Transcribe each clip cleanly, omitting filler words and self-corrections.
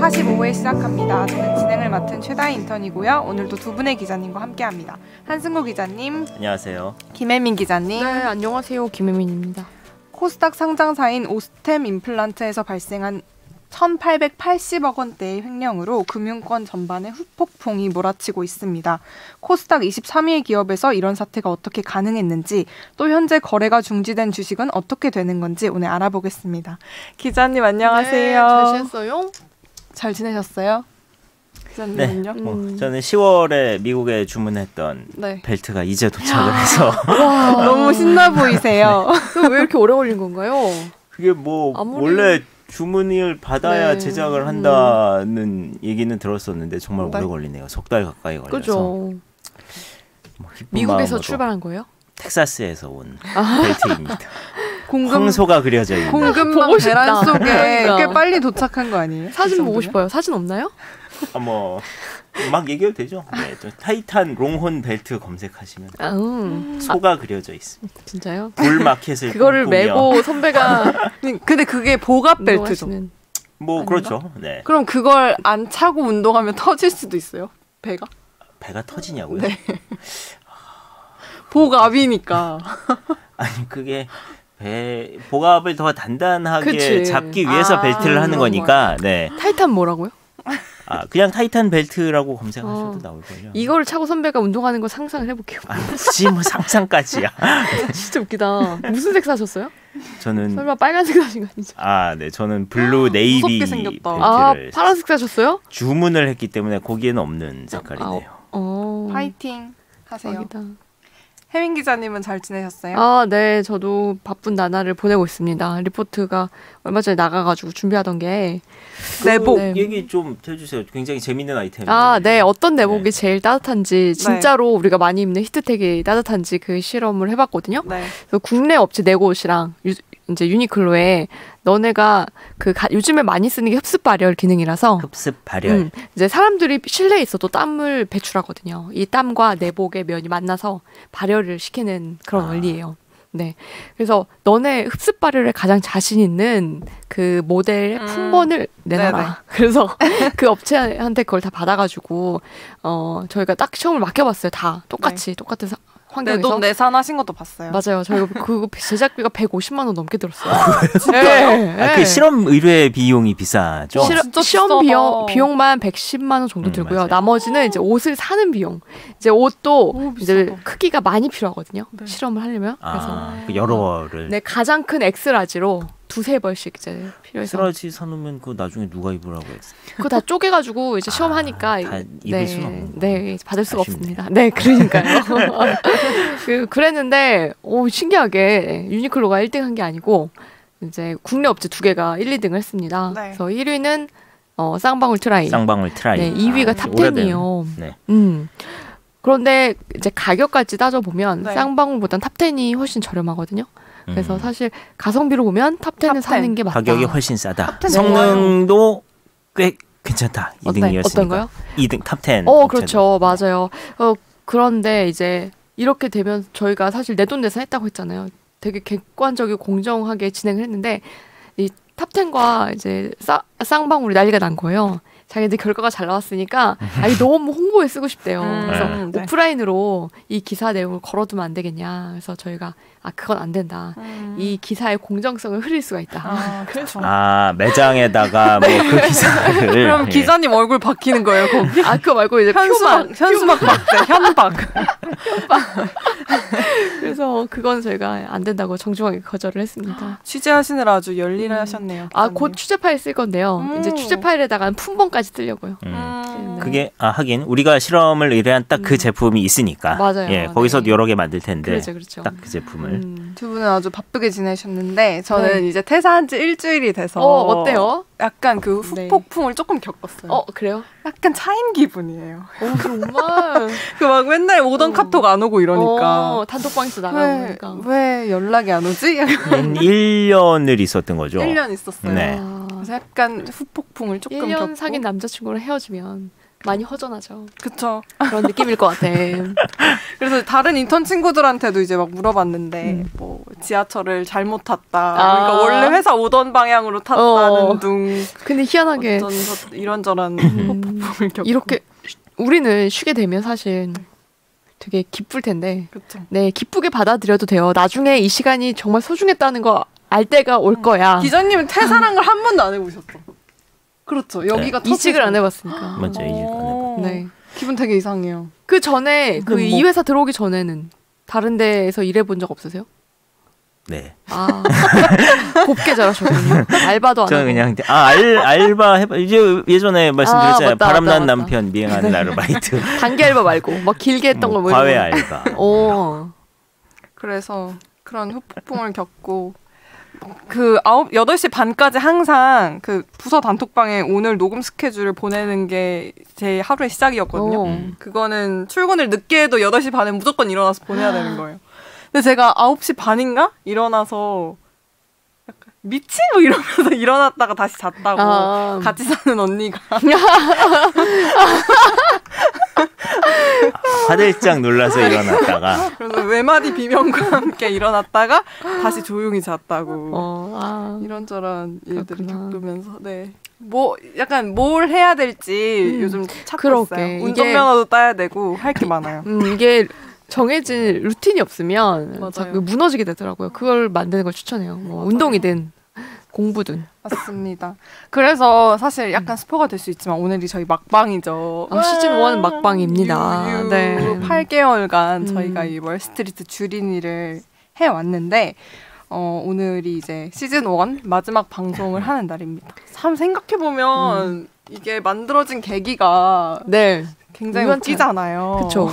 45회 시작합니다. 저는 진행을 맡은 최다희 인턴이고요. 오늘도 두 분의 기자님과 함께합니다. 한승구 기자님. 안녕하세요. 김혜민 기자님. 네, 안녕하세요. 김혜민입니다. 코스닥 상장사인 오스템 임플란트에서 발생한 1,880억 원대의 횡령으로 금융권 전반에 후폭풍이 몰아치고 있습니다. 코스닥 23위의 기업에서 이런 사태가 어떻게 가능했는지, 또 현재 거래가 중지된 주식은 어떻게 되는 건지 오늘 알아보겠습니다. 기자님 안녕하세요. 네, 잘 지냈어요? 잘 지내셨어요? 기자님은요? 네, 저는 10월에 미국에 주문했던 벨트가 이제 도착을 해서 와, 너무 신나 보이세요. 네. 왜 이렇게 오래 걸린 건가요? 그게 뭐 원래 주문을 받아야 제작을 한다는 얘기는 들었었는데 정말 오래 걸리네요. 석 달 가까이 걸려서. 그죠. 뭐 미국에서 출발한 거예요? 텍사스에서 온 벨트입니다. 공금, 황소가 그려져 있는. 공금망 계란 속에 꽤 빨리 도착한 거 아니에요? 사진 보고 싶어요. 사진 없나요? 뭐 막 얘기해도 되죠. 네, 타이탄 롱혼 벨트 검색하시면 소가 그려져 있습니다. 진짜요? 불마켓을 그거를 메고 선배가 근데 그게 복압 벨트죠. 뭐 아닌가? 그렇죠. 네. 그럼 그걸 안 차고 운동하면 터질 수도 있어요. 배가 터지냐고요? 네. 복압이니까. 아니 그게 복압을 더 단단하게 잡기 위해서 벨트를 하는 거니까. 네. 타이탄 뭐라고요? 그냥 타이탄 벨트라고 검색하셔도 나올걸요. 이거를 차고 선배가 운동하는 거 상상을 해볼게요. 굳이 뭐 상상까지야. 진짜 웃기다. 무슨 색 사셨어요? 저는 설마 빨간색 사신 거 아니죠? 네, 저는 블루 네이비 벨트를 파란색 사셨어요? 주문을 했기 때문에 거기에는 없는 색깔이네요. 파이팅 하세요. 대박이다. 혜민 기자님은 잘 지내셨어요? 네, 저도 바쁜 나날을 보내고 있습니다. 리포트가 얼마 전에 나가가지고 준비하던 게 내복 얘기 좀 해주세요. 굉장히 재밌는 아이템이에요. 네, 어떤 내복이 제일 따뜻한지 진짜로 우리가 많이 입는 히트텍이 따뜻한지 그 실험을 해봤거든요. 그래서 국내 업체 내고옷이랑 이제 유니클로에 너네가 요즘에 많이 쓰는 게 흡습 발열 기능이라서 흡습 발열 이제 사람들이 실내에 있어도 땀을 배출하거든요. 이 땀과 내복의 면이 만나서 발열을 시키는 그런 원리예요. 네, 그래서 너네 흡습 발열에 가장 자신 있는 그 모델의 품번을 내놔라. 네네. 그래서 그 업체한테 그걸 다 받아가지고 저희가 딱 시험을 맡겨봤어요. 다 똑같은 환경에서. 내돈 내산하신 것도 봤어요. 맞아요. 저희가 그 제작비가 150만 원 넘게 들었어요. 네. 그 실험 의뢰 비용이 비싸죠? 시험 비용만 110만 원 정도 들고요. 맞아요. 나머지는 이제 옷을 사는 비용. 이제 옷도 이제 크기가 많이 필요하거든요. 실험을 하려면. 그래서 여러 벌을. 네, 가장 큰 엑스라지로 두세 벌씩 이제 필요해서. 엑스라지 사놓으면 그거 나중에 누가 입으라고 했어? 그거 다 쪼개가지고 이제 시험하니까 다 입을 수는 없는. 네, 받을 수가 아쉽네. 없습니다. 네, 그러니까요. 그랬는데 신기하게 유니클로가 1등한 게 아니고 이제 국내 업체 2개가 1, 2등을 했습니다. 네. 그래서 1위는 쌍방울 트라이. 네, 2위가 탑10이요. 네. 그런데 이제 가격까지 따져보면 쌍방울보단 탑10이 훨씬 저렴하거든요. 그래서 사실 가성비로 보면 탑10을 사는 게 맞다. 가격이 훨씬 싸다. 성능도 꽤 괜찮다. 2등이었으니까. 어떤 거요? 2등 탑10. 그렇죠. 맞아요. 그런데 이제 이렇게 되면 저희가 사실 내돈내산 했다고 했잖아요. 되게 객관적이고 공정하게 진행을 했는데 이 탑10과 이제 쌍방울이 난리가 난 거예요. 자기들 결과가 잘 나왔으니까 이거 너무 홍보에 쓰고 싶대요. 그래서 오프라인으로 이 기사 내용을 걸어두면 안 되겠냐. 그래서 저희가 그건 안 된다. 이 기사의 공정성을 흐릴 수가 있다. 그래서 매장에다가 뭐 그 기사를 그럼 기자님 얼굴 박히는 거예요, 거기? 그거 말고 이제 현수막 박대, 현박. 그래서 그건 저희가 안 된다고 정중하게 거절을 했습니다. 취재하시느라 아주 열일하셨네요. 곧 취재 파일 쓸 건데요. 이제 취재 파일에다가 품번까지 쓰려고요. 그게 하긴 우리가 실험을 의뢰한 딱 그 제품이 있으니까. 맞아요. 예, 거기서 여러 개 만들 텐데. 그렇죠. 딱 그 제품을. 두 분은 아주 바쁘게 지내셨는데 저는 이제 퇴사한 지 일주일이 돼서 어때요? 약간 그 후폭풍을 조금 겪었어요. 그래요? 약간 차인 기분이에요. 정말. 그 막 맨날 오던 카톡 안 오고 이러니까. 단톡방에서 나가고 그러니까. 왜 연락이 안 오지? 1년을 있었던 거죠. 1년 있었어요. 네. 그래서 약간 후폭풍을 조금 1년 겪고. 사귄 남자친구랑 헤어지면 많이 허전하죠. 그쵸. 그런 느낌일 것 같아. 그래서 다른 인턴 친구들한테도 이제 막 물어봤는데 뭐 지하철을 잘못 탔다. 그러니까 원래 회사 오던 방향으로 탔다는 둥. 근데 희한하게 이런저런 폭풍을 겪고. 이렇게 우리는 쉬게 되면 사실 되게 기쁠 텐데. 그쵸. 네, 기쁘게 받아들여도 돼요. 나중에 이 시간이 정말 소중했다는 거 알 때가 올 거야. 기자님은 퇴사란 걸 한 번도 안 해보셨죠? 그렇죠. 여기가 이직을 안 해봤으니까. 맞죠, 이직 안 해봤. 네. 기분 되게 이상해요. 그 전에 이 회사 들어오기 전에는 다른 데에서 일해본 적 없으세요? 네. 아, 곱게 잘하셨군요. 알바도 안 하고. 저는 그냥 알바 해봐. 이제 예전에 말씀드렸잖아요. 바람난 남편 미행하는 아르바이트. 단기 알바 말고 막 길게 했던 거 뭐 과외 알바. 그래서 그런 후폭풍을 겪고 그 8시 반까지 항상 그 부서 단톡방에 오늘 녹음 스케줄을 보내는 게 제 하루의 시작이었거든요. 그거는 출근을 늦게 해도 8시 반에 무조건 일어나서 보내야 되는 거예요. 근데 제가 9시 반인가? 일어나서 약간 미친? 뭐 이러면서 일어났다가 다시 잤다고 같이 사는 언니가 화들짝 놀라서 일어났다가 그래서 외마디 비명과 함께 일어났다가 다시 조용히 잤다고 이런저런 일들을 겪으면서 뭐 약간 뭘 해야 될지 요즘 찾고 있어요. 운전면허도 따야 되고 할 게 많아요. 이게 정해진 루틴이 없으면 자꾸 무너지게 되더라고요. 그걸 만드는 걸 추천해요. 뭐 운동이든 공부든. 맞습니다. 그래서 사실 약간 스포가 될 수 있지만 오늘이 저희 막방이죠. 시즌 1 막방입니다. 네. 8개월간 저희가 이 월스트리트 주린 일을 해왔는데 오늘이 이제 시즌 1 마지막 방송을 하는 날입니다. 참 생각해보면 이게 만들어진 계기가 굉장히 웃기잖아요. 그렇죠.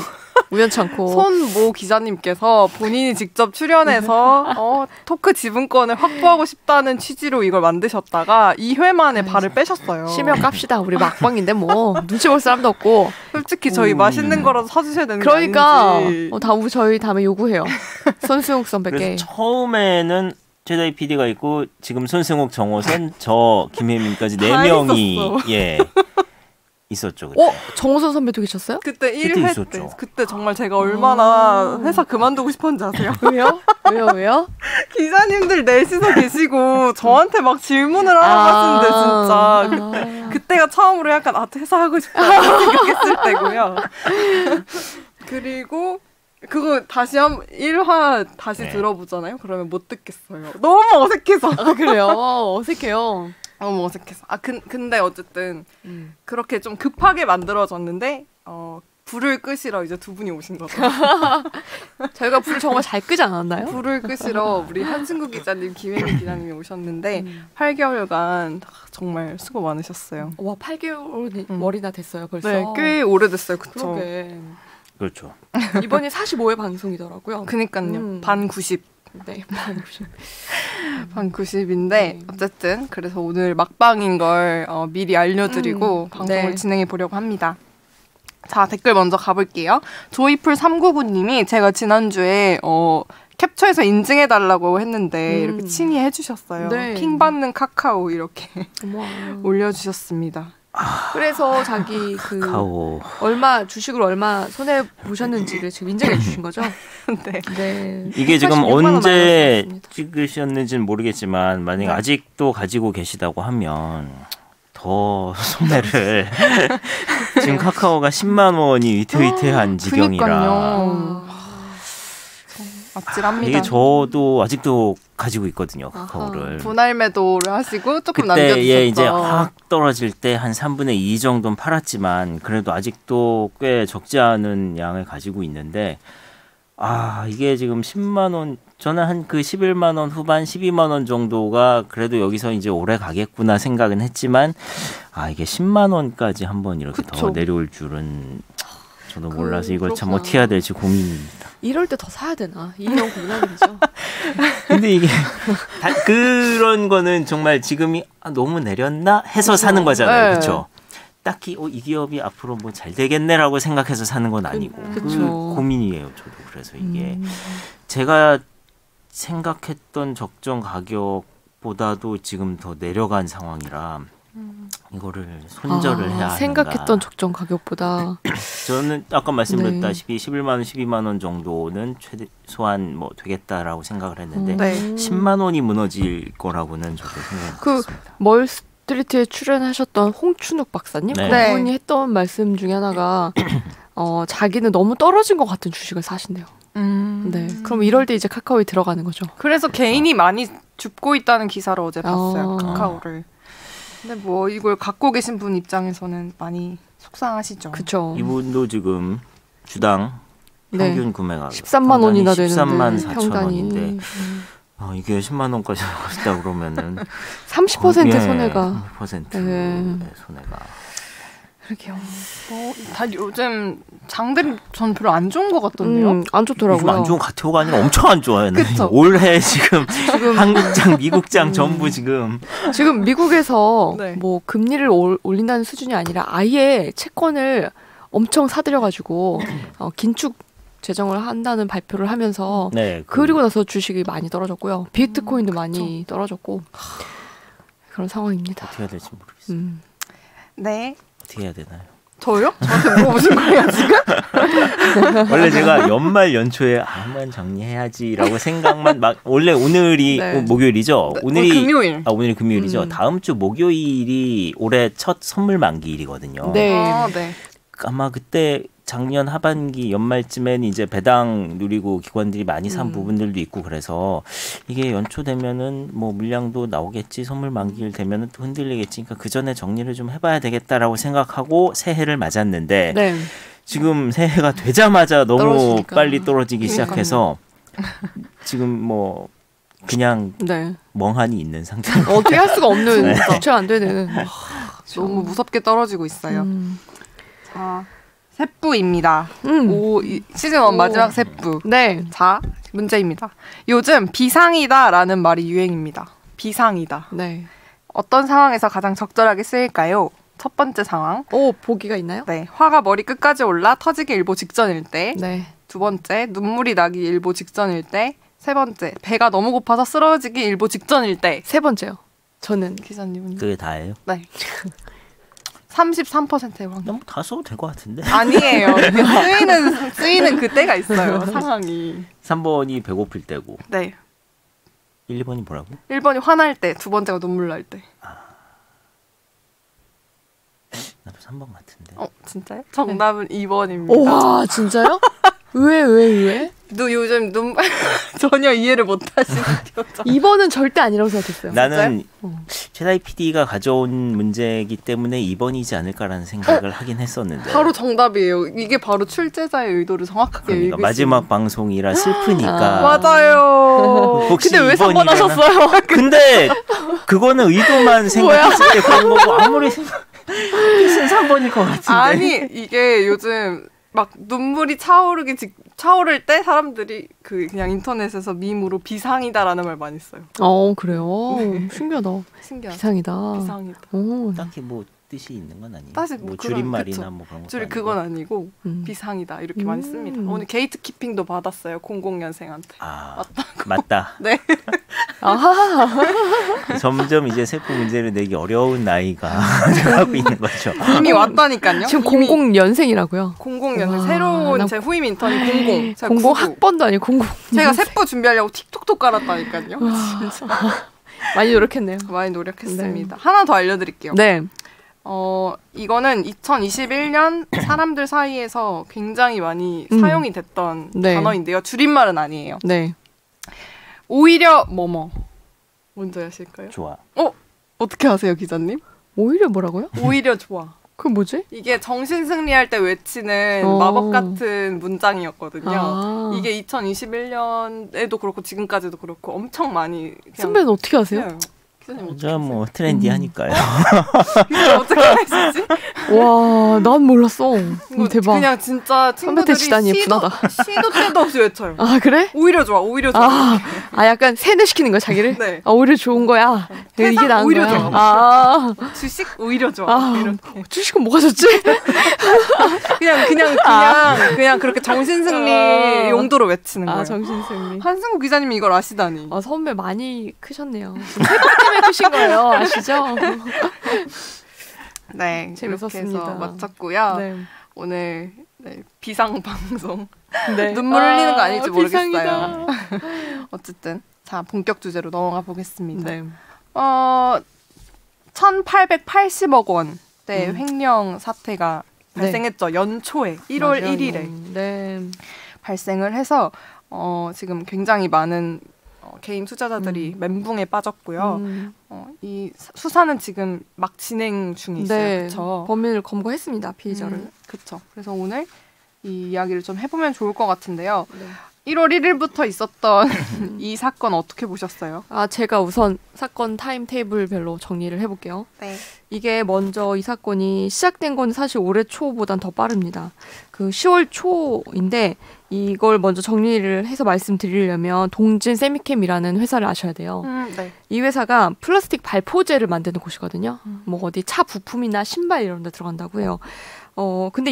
우연찮고 손모 기자님께서 본인이 직접 출연해서 토크 지분권을 확보하고 싶다는 취지로 이걸 만드셨다가 2회 만에 발을 빼셨어요. 실명 깝시다. 우리 막방인데 뭐 눈치 볼 사람도 없고. 솔직히 저희 맛있는 거라도 사주셔야 되는 그러니까 아닌지. 저희 다음에 요구해요. 손수용 선배께. 그래서 처음에는 제다이 PD가 있고 지금 손승욱, 정호선, 저 김혜민까지 4명이 있었죠. 그때. 정호선 선배도 계셨어요? 그때 1회 때. 그때 정말 제가 얼마나 회사 그만두고 싶었는지 아세요? 왜요? 기자님들 넷이서 계시고 저한테 막 질문을 하라고 하시는데 진짜 그때가 처음으로 약간 퇴사하고 싶다 생각했을 때고요. 그리고 그거 다시 1화 다시 들어보잖아요. 그러면 못 듣겠어요. 너무 어색해서. 그래요? 어색해요. 너무 어색해서. 근데 어쨌든 그렇게 좀 급하게 만들어졌는데 불을 끄시러 이제 두 분이 오신 거죠. 저희가 불을 정말 잘 끄지 않았나요? 불을 끄시러 우리 한승구 기자님, 김혜민 기자님이 오셨는데 8개월간 정말 수고 많으셨어요. 와, 8개월이나 됐어요 벌써. 네, 꽤 오래됐어요. 그쵸? 그렇죠. 이번이 45회 방송이더라고요. 그니까요. 반 90. 네, 반 90. 반 90인데 어쨌든 그래서 오늘 막방인 걸 미리 알려드리고 방송을 진행해 보려고 합니다. 자, 댓글 먼저 가볼게요. 조이풀 399님이 제가 지난주에 캡처해서 인증해달라고 했는데 이렇게 친히 해주셨어요. 핑 받는 카카오 이렇게 올려주셨습니다. 그래서 자기 주식을 얼마 손해 보셨는지를 지금 인정해 주신 거죠? 네. 이게 지금 언제 찍으셨는지는 모르겠지만 만약에 아직도 가지고 계시다고 하면 더 손해를 지금 카카오가 10만 원이 위태위태한 지경이라. 아찔합니다. 이게 저도 아직도 가지고 있거든요, 카카오를. 분할 매도를 하시고 조금 남겨두셨죠. 그때 이제 확 떨어질 때 한 3분의 2 정도는 팔았지만 그래도 아직도 꽤 적지 않은 양을 가지고 있는데 이게 지금 10만 원, 저는 한 그 11만 원 후반 12만 원 정도가 그래도 여기서 이제 오래 가겠구나 생각은 했지만 이게 10만 원까지 한번 이렇게 더 내려올 줄은 저도 몰라서 이걸 참 어떻게 해야 될지 고민입니다. 이럴 때 더 사야 되나? 이게 너무 고민하는 거죠. 근데 이게 그런 거는 정말 지금이 너무 내렸나 해서 사는 거잖아요. 그렇죠? 딱히 이 기업이 앞으로 뭐 잘 되겠네라고 생각해서 사는 건 아니고 그 고민이에요. 저도 그래서 이게 제가 생각했던 적정 가격보다도 지금 더 내려간 상황이라 이거를 손절을 해야 하는가. 생각했던 적정 가격보다. 저는 아까 말씀드렸다시피 11만 원, 12만 원 정도는 최소한 뭐 되겠다라고 생각을 했는데 네. 10만 원이 무너질 거라고는 저도 생각했습니다. 멀스트리트에 출연하셨던 홍춘욱 박사님 네. 그분이 했던 말씀 중에 하나가 자기는 너무 떨어진 것 같은 주식을 사신대요. 네. 그럼 이럴 때 이제 카카오에 들어가는 거죠. 그래서 개인이 많이 줍고 있다는 기사를 어제 봤어요. 카카오를. 근데 뭐 이걸 갖고 계신 분 입장에서는 많이 속상하시죠. 그렇죠. 이분도 지금 주당 평균 구매가 13만 원이나 되는데 13만 4천 평단이. 원인데 이게 10만 원까지 나갔다 그러면은 30% 손해가. 30%의 네. 손해가. 그러게요. 다 요즘 장들이 전 별로 안 좋은 것 같던데요. 안 좋더라고요. 요즘 안 좋은 가태호가 아니라 엄청 안 좋아요. 그쵸? 올해 지금 한국장, 미국장 전부 지금 미국에서 네. 뭐 금리를 올린다는 수준이 아니라 아예 채권을 엄청 사들여가지고 긴축 재정을 한다는 발표를 하면서 네, 그리고 나서 주식이 많이 떨어졌고요. 비트코인도 많이 떨어졌고 그런 상황입니다. 어떻게 해야 될지 모르겠어요. 네. 어떻게 해야 되나요? 저요? 저한테 물어보신 거예요 지금? 원래 제가 연말 연초에 한번 정리해야지라고 생각만 막 원래 오늘이 네. 목요일이죠. 오늘이 금요일. 오늘이 금요일이죠. 다음 주 목요일이 올해 첫 선물 만기일이거든요. 네. 네. 아마 그때 작년 하반기 연말쯤엔 이제 배당 누리고 기관들이 많이 산 부분들도 있고 그래서 이게 연초되면은 뭐 물량도 나오겠지, 선물 만기일 되면은 또 흔들리겠지. 그러니까 그 전에 정리를 좀 해봐야 되겠다라고 생각하고 새해를 맞았는데 네. 지금 새해가 되자마자 너무 떨어지니까. 빨리 떨어지기 시작해서 지금 뭐 그냥 네. 멍하니 있는 상태. 어떻게 할 수가 없는 주체가 안 되는. 너무 무섭게 떨어지고 있어요. 자, 세부입니다. 시즌 1 마지막 세부. 네. 자, 문제입니다. 요즘 비상이다라는 말이 유행입니다. 비상이다. 네. 어떤 상황에서 가장 적절하게 쓰일까요? 첫 번째 상황. 보기가 있나요? 네, 화가 머리 끝까지 올라 터지기 일보 직전일 때. 네. 두 번째, 눈물이 나기 일보 직전일 때. 세 번째, 배가 너무 고파서 쓰러지기 일보 직전일 때. 세 번째요. 저는 기자님은? 그게 다예요? 네. 33%의 확률. 너무 다 써도 될 것 같은데. 아니에요. 이게 쓰이는 그때가 있어요. 상황이. 3번이 배고플 때고. 네. 1, 2번이 뭐라고? 1번이 화날 때, 두 번째가 눈물 날 때. 나도 3번 같은데. 진짜요? 정답은 2번입니다. 와, 진짜요? 왜? 요즘 전혀 이해를 못 하시는 표정. 2번은 절대 아니라고 생각했어요. 나는 최다희 PD가 가져온 문제이기 때문에 2번이지 않을까라는 생각을 하긴 했었는데. 바로 정답이에요. 이게 바로 출제자의 의도를 정확하게 그러니까 읽을 마지막 방송이라 슬프니까. 맞아요. 혹시 근데 왜 3번 2번이려나? 하셨어요? 근데 그거는 의도만 생각했을 때 그런 거고 아무리 뜻은 3번일 것 같은데. 아니 이게 요즘 막 눈물이 차오를 때 사람들이 그냥 인터넷에서 밈으로 비상이다라는 말 많이 써요. 그래요? 신기하다. 신기하다. 비상이다. 비상이다. 딱히 뭐 뜻이 있는 건 아니에요. 사실 뭐 그런, 줄임말이나 그쵸. 뭐 그런 거. 줄 그건 아니고 비상이다 이렇게 많이 씁니다. 오늘 게이트키핑도 받았어요. 00년생한테. 맞다. 네. 점점 이제 세부 문제를 내기 어려운 나이가 되고 있는 거죠. 이미 왔다니까요. 지금 00년생이라고요? 00년생 새로운 제 후임 인턴이 00. 00 학번도 아니고 00. 제가 세부 준비하려고 틱톡도 깔았다니까요. 많이 노력했네요. 많이 노력했습니다. 하나 더 알려드릴게요. 네. 이거는 2021년 사람들 사이에서 굉장히 많이 사용이 됐던 단어인데요. 줄임말은 아니에요. 네. 오히려 뭐뭐. 뭔지 아실까요? 좋아. 어떻게 아세요, 기자님? 오히려 뭐라고요? 오히려 좋아. 그게 뭐지? 이게 정신 승리할 때 외치는 마법 같은 문장이었거든요. 이게 2021년에도 그렇고 지금까지도 그렇고 엄청 많이. 선배는 어떻게 아세요? 저 뭐 트렌디하니까요. 이걸 어떻게 하시지? 와, 난 몰랐어. 대박. 그냥 진짜 친구들이 시도 때도 없이 외쳐요. 아, 그래? 오히려 좋아, 오히려 좋아. 약간 세뇌시키는 거야, 자기를? 네. 오히려 좋은 거야. 이게 나은 오히려 거야. 좋아. 주식 오히려 좋아. 이렇게. 주식은 뭐가 좋지? 그냥 그렇게 정신승리 용도로 외치는 거예요. 정신승리. 한승우 기자님이 이걸 아시다니. 선배 많이 크셨네요. 세번 때문에 크신 거예요. 아시죠? 네, 재밌었습니다. 이렇게 해서 마쳤고요. 네. 오늘 비상 방송 네. 눈물 흘리는 거 아닐지 비상이다. 모르겠어요. 어쨌든 자 본격 주제로 넘어가 보겠습니다. 네. 1,880억 원대 횡령 사태가 네. 발생했죠. 연초에 1월 맞아요. 1일에 네. 발생을 해서 지금 굉장히 많은 개인 투자자들이 멘붕에 빠졌고요. 이 수사는 지금 막 진행 중에 있어요. 네. 그렇죠. 범인을 검거했습니다. 피의자를. 그렇죠. 그래서 오늘 이 이야기를 좀 해보면 좋을 것 같은데요. 네. 1월 1일부터 있었던 이 사건 어떻게 보셨어요? 제가 우선 사건 타임테이블별로 정리를 해볼게요. 네. 이게 먼저 이 사건이 시작된 건 사실 올해 초보단 더 빠릅니다. 그 10월 초인데 이걸 먼저 정리를 해서 말씀드리려면 동진 세미캠이라는 회사를 아셔야 돼요. 네. 이 회사가 플라스틱 발포제를 만드는 곳이거든요. 뭐 어디 차 부품이나 신발 이런 데 들어간다고 해요. 근데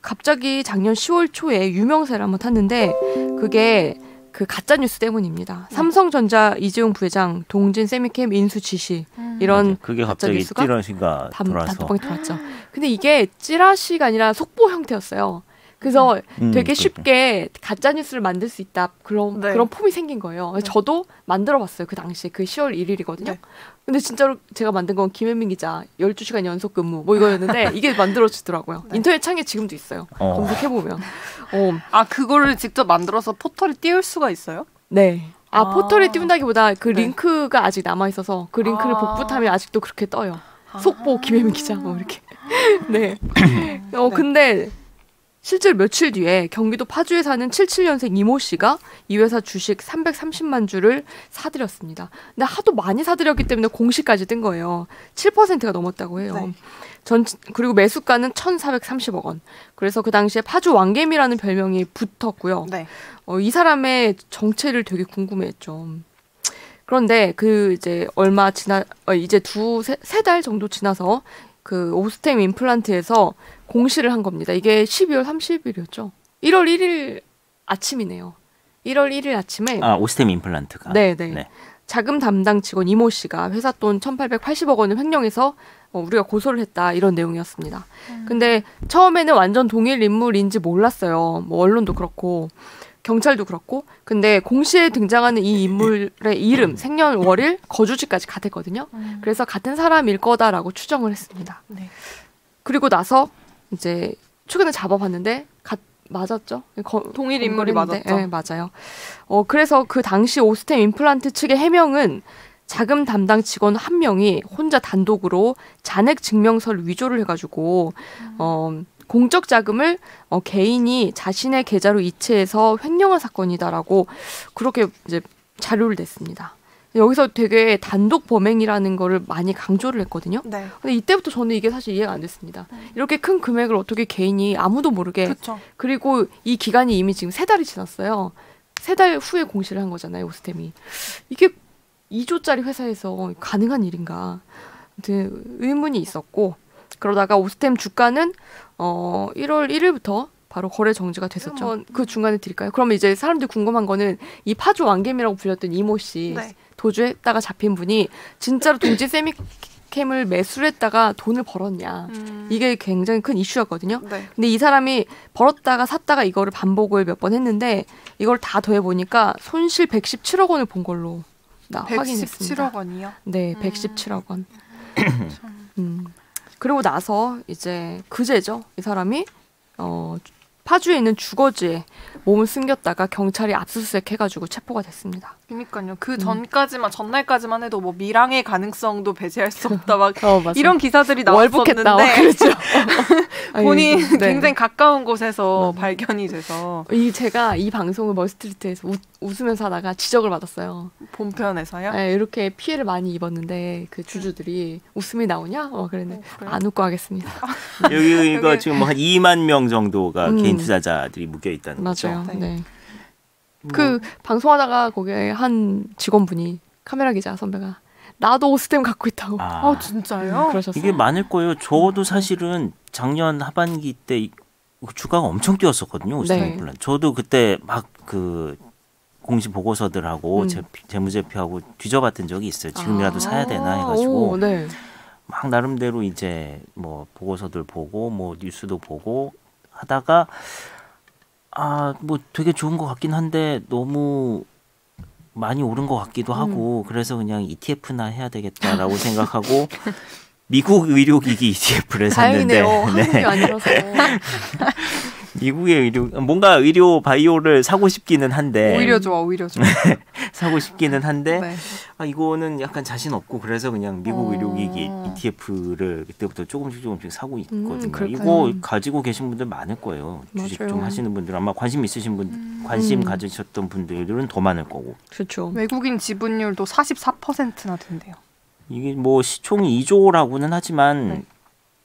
갑자기 작년 10월 초에 유명세를 한번 탔는데 그게 그 가짜 뉴스 때문입니다. 삼성전자 이재용 부회장 동진 세미캠 인수 지시 이런 그게 가짜 갑자기 뉴스가 찌라시가 돌아서 단톡방에 돌았죠. 근데 이게 찌라시가 아니라 속보 형태였어요. 그래서 되게 쉽게 가짜 뉴스를 만들 수 있다 그런 폼이 생긴 거예요. 네. 저도 만들어봤어요. 그 당시에 그 10월 1일이거든요. 네. 근데 진짜로 제가 만든 건 김현민 기자 12시간 연속 근무 뭐 이거였는데 이게 만들어지더라고요. 네. 인터넷 창에 지금도 있어요. 검색해보면. 그거를 직접 만들어서 포털에 띄울 수가 있어요? 네. 포털에 띄운다기보다 그 네. 링크가 아직 남아있어서 그 링크를 복붙하면 아직도 그렇게 떠요. 속보 김혜민 기자 뭐 이렇게. 네. 근데 실제로 며칠 뒤에 경기도 파주에 사는 77년생 이모 씨가 이 회사 주식 330만 주를 사들였습니다. 근데 하도 많이 사들였기 때문에 공시까지 뜬 거예요. 7%가 넘었다고 해요. 네. 그리고 매수가는 1,430억 원. 그래서 그 당시에 파주 왕개미라는 별명이 붙었고요. 네. 이 사람의 정체를 되게 궁금해했죠. 그런데 이제 이제 세 달 정도 지나서 그 오스템 임플란트에서 공시를 한 겁니다. 이게 12월 30일이었죠. 1월 1일 아침이네요. 1월 1일 아침에 오스템 임플란트가 네. 자금 담당 직원 이모 씨가 회사 돈 1,880억 원을 횡령해서 우리가 고소를 했다 이런 내용이었습니다. 근데 처음에는 완전 동일 인물인지 몰랐어요. 뭐 언론도 그렇고 경찰도 그렇고. 근데 공시에 등장하는 이 인물의 이름, 생년월일, 거주지까지 같았거든요. 그래서 같은 사람일 거다라고 추정을 했습니다. 네. 그리고 나서 이제 최근에 잡아봤는데 맞았죠? 동일 인물이 맞았죠. 네, 맞아요. 그래서 그 당시 오스템 임플란트 측의 해명은 자금 담당 직원 한 명이 혼자 단독으로 잔액 증명서를 위조를 해가지고 공적 자금을 개인이 자신의 계좌로 이체해서 횡령한 사건이다라고 그렇게 이제 자료를 냈습니다. 여기서 되게 단독 범행이라는 거를 많이 강조를 했거든요. 네. 근데 이때부터 저는 이게 사실 이해가 안 됐습니다. 이렇게 큰 금액을 어떻게 개인이 아무도 모르게 그쵸. 그리고 이 기간이 이미 지금 3달이 지났어요. 3달 후에 공시를 한 거잖아요. 오스템이. 이게 2조짜리 회사에서 가능한 일인가. 의문이 있었고 그러다가 오스템 주가는 1월 1일부터 바로 거래 정지가 됐었죠. 그 중간에 드릴까요? 그러면 이제 사람들이 궁금한 거는 이 파주 왕개미라고 불렸던 이모 씨 네. 도주했다가 잡힌 분이 진짜로 동지 세미캠을 매수를 했다가 돈을 벌었냐. 이게 굉장히 큰 이슈였거든요. 네. 근데 이 사람이 벌었다가 샀다가 이거를 반복을 몇 번 했는데 이걸 다 더해보니까 손실 117억 원을 본 걸로 확인했습니다. 117억 원이요? 네, 117억 원. 그리고 나서 이제 그제죠. 이 사람이 파주에 있는 주거지에 몸을 숨겼다가 경찰이 압수수색 해가지고 체포가 됐습니다. 그러니까요. 그 전날까지만 해도 뭐 밀항의 가능성도 배제할 수 없다 막 이런 기사들이 월북했다. 나왔었는데 그렇죠. 본인 네. 굉장히 가까운 곳에서 발견이 돼서 제가 이 방송을 멀스트리트에서 웃으면서 하다가 지적을 받았어요. 본편에서요? 네, 이렇게 피해를 많이 입었는데 그 주주들이 웃음이 나오냐? 그랬는데 안 웃고 하겠습니다. 여기가 지금 한 2만 명 정도가 개인 투자자들이 묶여 있다는 거죠. 맞아요. 네. 그 방송하다가 거기에 한 직원분이 카메라 기자 선배가 나도 오스템 갖고 있다고. 진짜요? 그러셨어요. 이게 많을 거예요. 저도 사실은 작년 하반기 때 주가가 엄청 뛰었었거든요. 오스템 임플란트. 저도 그때 막 그 공시 보고서들하고 재무제표하고 뒤져봤던 적이 있어요. 지금이라도 사야 되나 해가지고. 네. 막 나름대로 이제 뭐 보고서들 보고 뭐 뉴스도 보고 하다가 뭐 되게 좋은 것 같긴 한데 너무 많이 오른 것 같기도 하고 그래서 그냥 ETF나 해야 되겠다라고 생각하고 미국 의료기기 ETF를 샀는데 다행이네요. 한국이 아니라서. 미국의 뭔가 의료 바이오를 사고 싶기는 한데 오히려 좋아. 사고 싶기는 한데 네. 이거는 약간 자신 없고 그래서 그냥 미국 의료기기 ETF를 그때부터 조금씩 사고 있거든요. 이거 가지고 계신 분들 많을 거예요. 주식 맞아요. 좀 하시는 분들 아마 관심 있으신 분, 관심 가지셨던 분들은 더 많을 거고. 그렇죠. 외국인 지분율도 44%나 된대요. 이게 뭐 시총이 2조라고는 하지만 네.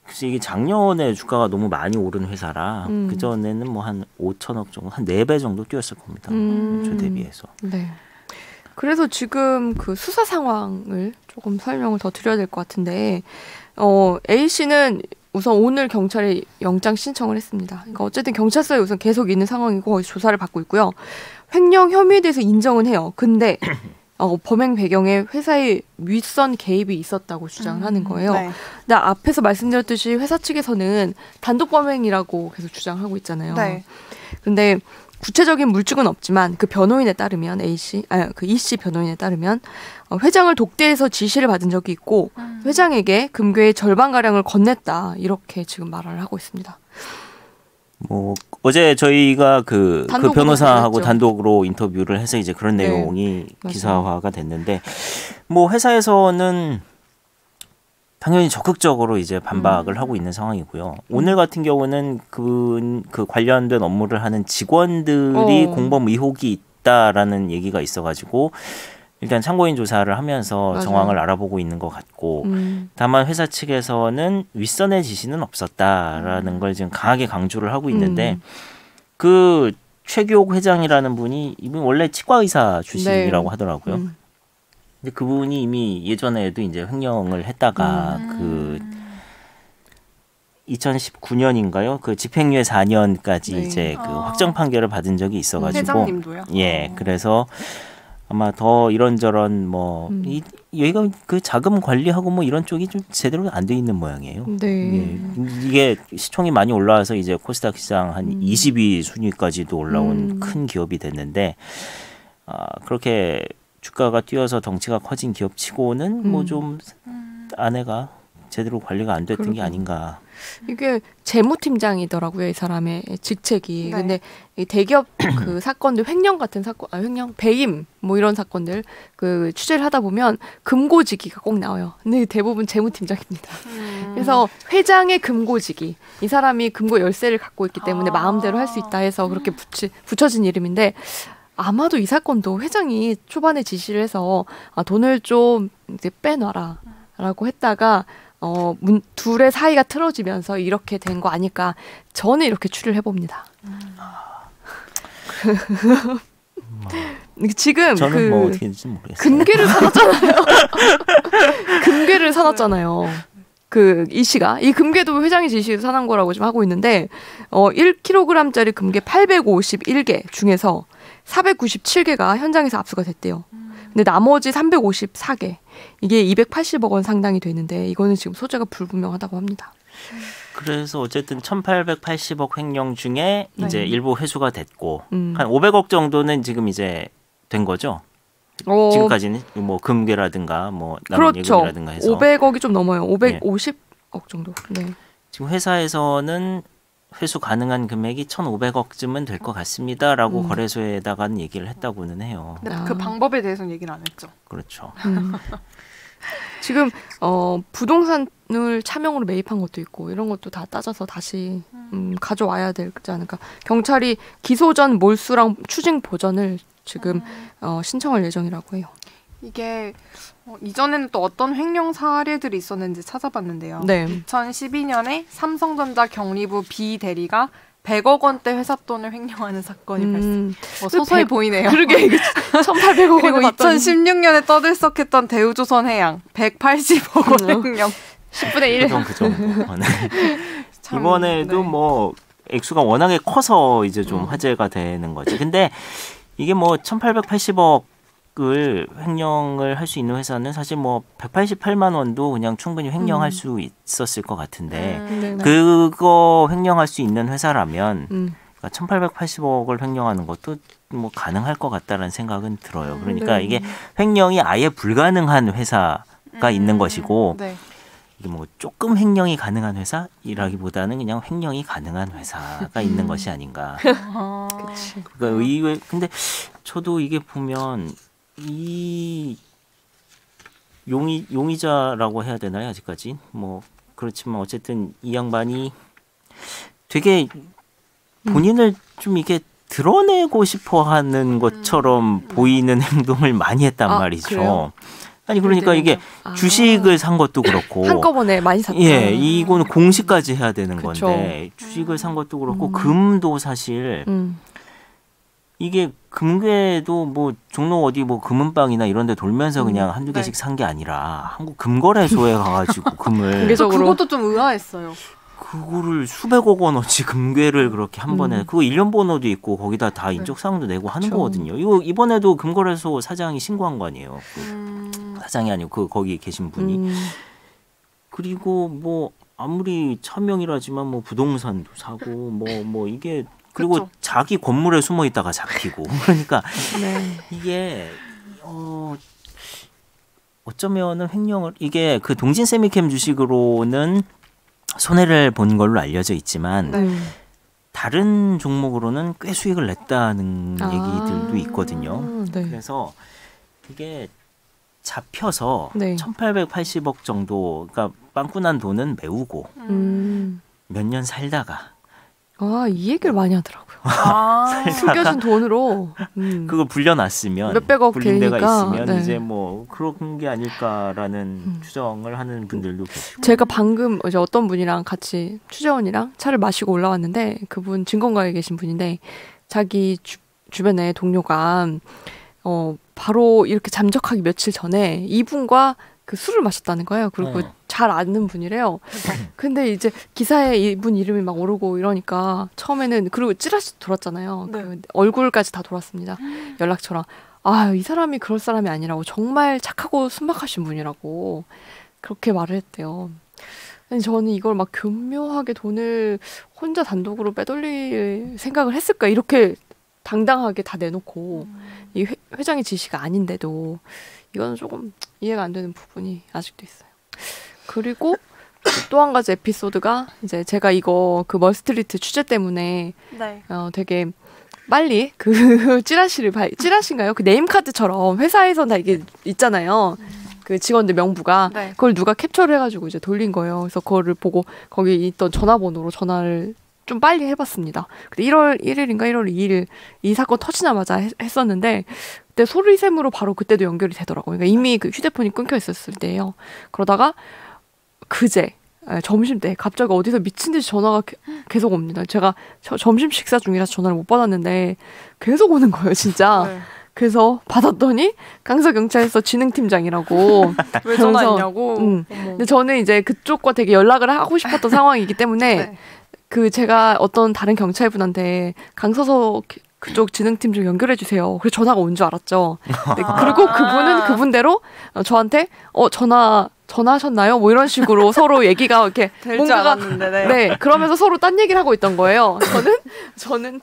글쎄 이게 작년에 주가가 너무 많이 오른 회사라 그 전에는 뭐 한 5천억 정도, 한 4배 정도 뛰었을 겁니다. 저 대비해서. 네. 그래서 지금 그 수사 상황을 조금 설명을 더 드려야 될 것 같은데, A 씨는 우선 오늘 경찰에 영장 신청을 했습니다. 그러니까 어쨌든 경찰서에 우선 계속 있는 상황이고 거기서 조사를 받고 있고요. 횡령 혐의에 대해서 인정은 해요. 근데 범행 배경에 회사의 윗선 개입이 있었다고 주장을 하는 거예요. 네. 근데 앞에서 말씀드렸듯이 회사 측에서는 단독 범행이라고 계속 주장하고 있잖아요. 네. 근데 구체적인 물증은 없지만 그 변호인에 따르면 E 씨 변호인에 따르면 회장을 독대해서 지시를 받은 적이 있고 회장에게 금괴의 절반 가량을 건넸다 이렇게 지금 말을 하고 있습니다. 뭐 어제 저희가 그 변호사하고 했죠. 단독으로 인터뷰를 해서 이제 그런 네, 내용이 맞아요. 기사화가 됐는데 뭐 회사에서는 당연히 적극적으로 이제 반박을 하고 있는 상황이고요. 오늘 같은 경우는 그 관련된 업무를 하는 직원들이 공범 의혹이 있다라는 얘기가 있어가지고 일단 참고인 조사를 하면서 맞아요. 정황을 알아보고 있는 것 같고 다만 회사 측에서는 윗선의 지시는 없었다라는 걸 지금 강하게 강조를 하고 있는데 그 최규옥 회장이라는 분이 이분 원래 치과 의사 출신이라고 하더라고요. 근데 그분이 이미 예전에도 이제 횡령을 했다가 그 2019년인가요? 그 집행유예 4년까지 이제 그 확정 판결을 받은 적이 있어가지고 회장님도요? 예, 그래서 아마 더 이런저런 뭐 여기가 그 자금 관리하고 뭐 이런 쪽이 좀 제대로 안 돼 있는 모양이에요. 네. 이게 시총이 많이 올라와서 이제 코스닥 시장 한 20위 순위까지도 올라온 큰 기업이 됐는데 그렇게 주가가 뛰어서 덩치가 커진 기업치고는 뭐 좀 아내가 제대로 관리가 안 됐던 게 아닌가. 이게 재무팀장이더라고요, 이 사람의 직책이. 네. 근데 이 대기업 그 사건들, 횡령 같은 사건, 횡령, 배임 뭐 이런 사건들 그 취재를 하다 보면 금고지기가 꼭 나와요. 근데 대부분 재무팀장입니다. 그래서 회장의 금고지기, 이 사람이 금고 열쇠를 갖고 있기 때문에 마음대로 할 수 있다 해서 그렇게 붙여진 이름인데. 아마도 이 사건도 회장이 초반에 지시를 해서 돈을 좀 이제 빼놔라라고 했다가 둘의 사이가 틀어지면서 이렇게 된 거 아닐까 저는 이렇게 추리를 해봅니다. 지금 저는 뭐 어떻게 될지 모르겠어요. 금괴를 사놨잖아요. 금괴를 사놨잖아요. 이 씨가 이 금괴도 회장의 지시로 사놓은 거라고 지금 하고 있는데 1kg짜리 금괴 851개 중에서 497개가 현장에서 압수가 됐대요. 근데 나머지 354개 이게 280억 원 상당이 되는데 이거는 지금 소재가 불분명하다고 합니다. 그래서 어쨌든 1,880억 횡령 중에 이제 네. 일부 회수가 됐고 한 500억 정도는 지금 이제 된 거죠. 지금까지는 뭐 금괴라든가 뭐 남은 그렇죠. 예금이라든가 해서 500억이 좀 넘어요. 550억 정도. 네. 지금 회사에서는 회수 가능한 금액이 1,500억쯤은 될 것 같습니다라고 거래소에다가는 얘기를 했다고는 해요. 근데 그 방법에 대해서는 얘기는 안 했죠. 그렇죠. 지금 부동산을 차명으로 매입한 것도 있고 이런 것도 다 따져서 다시 가져와야 되지 않을까. 경찰이 기소 전 몰수랑 추징 보전을 지금 신청할 예정이라고 해요. 이게 이전에는 또 어떤 횡령 사례들이 있었는지 찾아봤는데요. 네. 2012년에 삼성전자 경리부 B 대리가 100억 원대 회사 돈을 횡령하는 사건이 발생. 소소히 보이네요. 그러게 이게 1,800억 그리고 원을 2016년에 떠들썩했던 대우조선해양 180억 원 횡령. 10분의 1. 그 정도. 네. 참, 이번에도 네. 뭐 액수가 워낙에 커서 이제 좀 화제가 되는 거죠. 근데 이게 뭐 1,880억 주식을 횡령을 할 수 있는 회사는 사실 뭐 188만 원도 그냥 충분히 횡령할 수 있었을 것 같은데 네네. 그거 횡령할 수 있는 회사라면 그러니까 1,880억을 횡령하는 것도 뭐 가능할 것 같다라는 생각은 들어요. 그러니까 네. 이게 횡령이 아예 불가능한 회사가 있는 것이고 네. 이게 뭐 조금 횡령이 가능한 회사이라기보다는 그냥 횡령이 가능한 회사가 있는 것이 아닌가. 아, 그치. 그러니까 의외 근데 저도 이게 보면 이 용의자라고 해야 되나요 아직까지 뭐 그렇지만 어쨌든 이 양반이 되게 본인을 좀 이게 드러내고 싶어하는 것처럼 보이는 행동을 많이 했단 아, 말이죠. 그래요? 아니 그러니까 이게 아. 주식을 산 것도 그렇고 한꺼번에 많이 샀다. 예, 이거는 공시까지 해야 되는 그쵸. 건데 주식을 산 것도 그렇고 금도 사실 이게 금괴도 뭐 종로 어디 뭐 금은방이나 이런 데 돌면서 그냥 한두 개씩 네. 산 게 아니라 한국 금거래소에 가가지고 금을 공개적으로. 그것도 좀 의아했어요. 그거를 수백억 원어치 금괴를 그렇게 한 번에 그거 일련 번호도 있고 거기다 다 인적사항도 내고 하는 그쵸. 거거든요. 이거 이번에도 금거래소 사장이 신고한 거 아니에요. 사장이 아니고 그 거기 계신 분이. 그리고 뭐 아무리 차명이라지만 뭐 부동산도 사고 뭐 이게 그리고 그쵸. 자기 건물에 숨어 있다가 잡히고 그러니까 네. 이게 어쩌면은 횡령을 이게 그 동진 세미캠 주식으로는 손해를 본 걸로 알려져 있지만 다른 종목으로는 꽤 수익을 냈다는 얘기들도 있거든요. 네. 그래서 이게 잡혀서 네. 1,880억 정도 그러니까 빵꾸난 돈은 메우고 몇 년 살다가 아, 이 얘기를 많이 하더라고요. 아, 숨겨진 돈으로 그걸 불려놨으면 몇백억 불린 데가 되니까, 있으면 네. 이제 뭐 그런 게 아닐까라는 추정을 하는 분들도 계시고 제가 방금 이제 어떤 분이랑 같이 취재원이랑 차를 마시고 올라왔는데 그분 증권가에 계신 분인데 자기 주변에 동료가 바로 이렇게 잠적하기 며칠 전에 이분과 그 술을 마셨다는 거예요. 그리고 잘 아는 분이래요. 근데 이제 기사에 이분 이름이 막 오르고 이러니까 처음에는 그리고 찌라시 돌았잖아요. 네. 그 얼굴까지 다 돌았습니다. 연락처랑. 아, 이 사람이 그럴 사람이 아니라고 정말 착하고 순박하신 분이라고 그렇게 말을 했대요. 근데 저는 이걸 막 교묘하게 돈을 혼자 단독으로 빼돌릴 생각을 했을까 이렇게 당당하게 다 내놓고 이 회장의 지시가 아닌데도 이거는 조금 이해가 안 되는 부분이 아직도 있어요. 그리고 또 한 가지 에피소드가 이제 제가 이거 그 멀스트리트 취재 때문에 네. 되게 빨리 그 찌라시인가요? 그 네임카드처럼 회사에선 다 이게 있잖아요. 그 직원들 명부가 네. 그걸 누가 캡처를 해가지고 이제 돌린 거예요. 그래서 그거를 보고 거기 있던 전화번호로 전화를 좀 빨리 해봤습니다. 근데 1월 1일인가 1월 2일 이 사건 터지자마자 했었는데 그때 소리샘으로 바로 그때도 연결이 되더라고요. 그러니까 이미 그 휴대폰이 끊겨 있었을 때예요. 그러다가 그제 점심 때 갑자기 어디서 미친 듯이 전화가 계속 옵니다. 제가 점심 식사 중이라서 전화를 못 받았는데 계속 오는 거예요, 진짜. 네. 그래서 받았더니 강서경찰서 진흥팀장이라고. 왜 전화했냐고. 어머. 근데 저는 이제 그쪽과 되게 연락을 하고 싶었던 상황이기 때문에 네. 그 제가 어떤 다른 경찰분한테 강서서 그쪽 진흥팀 좀 연결해 주세요. 그래서 전화가 온 줄 알았죠. 네, 그리고 그분은 그분대로 저한테 전화하셨나요? 뭐 이런 식으로 서로 얘기가 이렇게 될 줄 뭔가가 알았는데. 네. 네, 그러면서 서로 딴 얘기를 하고 있던 거예요. 저는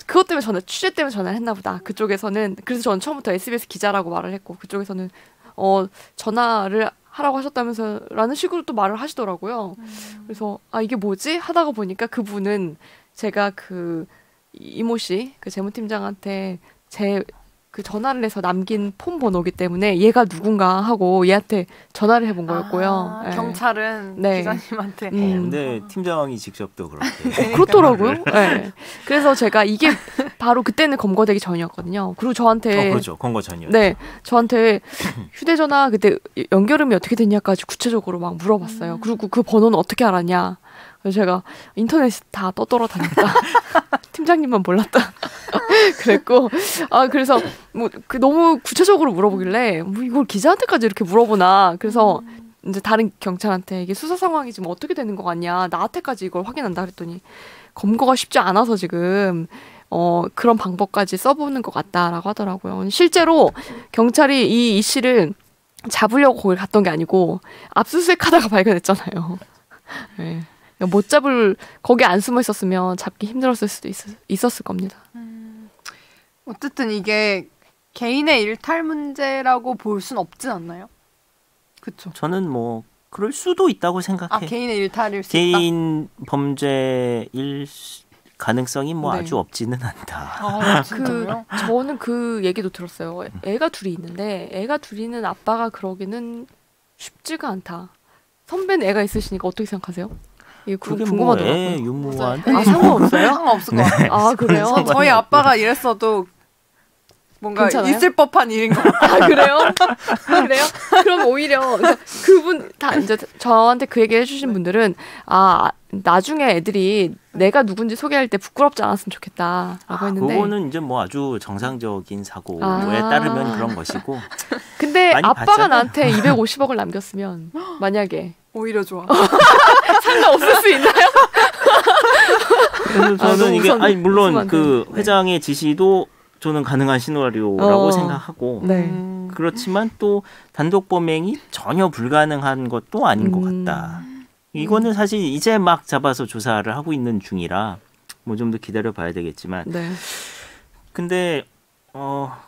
그것 때문에 취재 때문에 전화를 했나 보다. 그쪽에서는 그래서 저는 처음부터 SBS 기자라고 말을 했고 그쪽에서는 전화를 하라고 하셨다면서 라는 식으로 또 말을 하시더라고요. 그래서 이게 뭐지? 하다가 보니까 그분은 제가 그 이모 씨, 그 재무팀장한테 제 그 전화를 해서 남긴 폰 번호기 때문에 얘가 누군가 하고 얘한테 전화를 해본 거였고요. 네. 경찰은 네. 기자님한테. 근데 팀장이 직접 또 그렇게 그렇더라고요. 네. 그래서 제가 이게 바로 그때는 검거되기 전이었거든요. 그리고 저한테 그렇죠. 검거 전이었죠. 네, 저한테 휴대전화 그때 연결음이 어떻게 됐냐까지 구체적으로 막 물어봤어요. 그리고 그 번호는 어떻게 알았냐. 그래서 제가 인터넷 다 떠돌아다녔다. 팀장님만 몰랐다. 그랬고, 그래서 뭐 너무 구체적으로 물어보길래 뭐 이걸 기자한테까지 이렇게 물어보나. 그래서 이제 다른 경찰한테 이게 수사 상황이 지금 어떻게 되는 거 같냐. 나한테까지 이걸 확인한다 그랬더니 검거가 쉽지 않아서 지금 그런 방법까지 써보는 것 같다라고 하더라고요. 실제로 경찰이 이 씨를 잡으려고 거길 갔던 게 아니고 압수수색하다가 발견했잖아요. 네. 못 잡을 거기 안 숨어 있었으면 잡기 힘들었을 수도 있었을 겁니다. 어쨌든 이게 개인의 일탈 문제라고 볼 순 없진 않나요? 그렇죠. 저는 뭐 그럴 수도 있다고 생각해. 개인의 일탈일 수 있다. 개인 범죄일 가능성이 뭐 네. 아주 없지는 않다. 진짜요? 저는 그 얘기도 들었어요. 애가 둘이 있는데 애가 둘이는 아빠가 그러기는 쉽지가 않다. 선배는 애가 있으시니까 어떻게 생각하세요? 이게 그게 궁금하더라고요. 애 유무한 상관없어요? 상관없을 것 같아요. 아 그래요? 저희 아빠가 이랬어도 뭔가 괜찮아요? 있을 법한 일인 것 같아요. 아 그래요? 그래요? 그럼 오히려 그분 다 이제 저한테 그 얘기 해주신 분들은 나중에 애들이 내가 누군지 소개할 때 부끄럽지 않았으면 좋겠다라고 했는데 그거는 이제 뭐 아주 정상적인 사고에 따르면 그런 것이고. 근데 많이 아빠가 봤잖아요. 나한테 250억을 남겼으면 만약에 오히려 좋아. 상관없을 수 있나요? 그래서 저는 너무 이게 물론 웃으면 안 그 되는데. 회장의 지시도 저는 가능한 시나리오라고 생각하고 네. 그렇지만 또 단독 범행이 전혀 불가능한 것도 아닌 것 같다. 이거는 사실 이제 막 잡아서 조사를 하고 있는 중이라 뭐 좀 더 기다려 봐야 되겠지만 네. 근데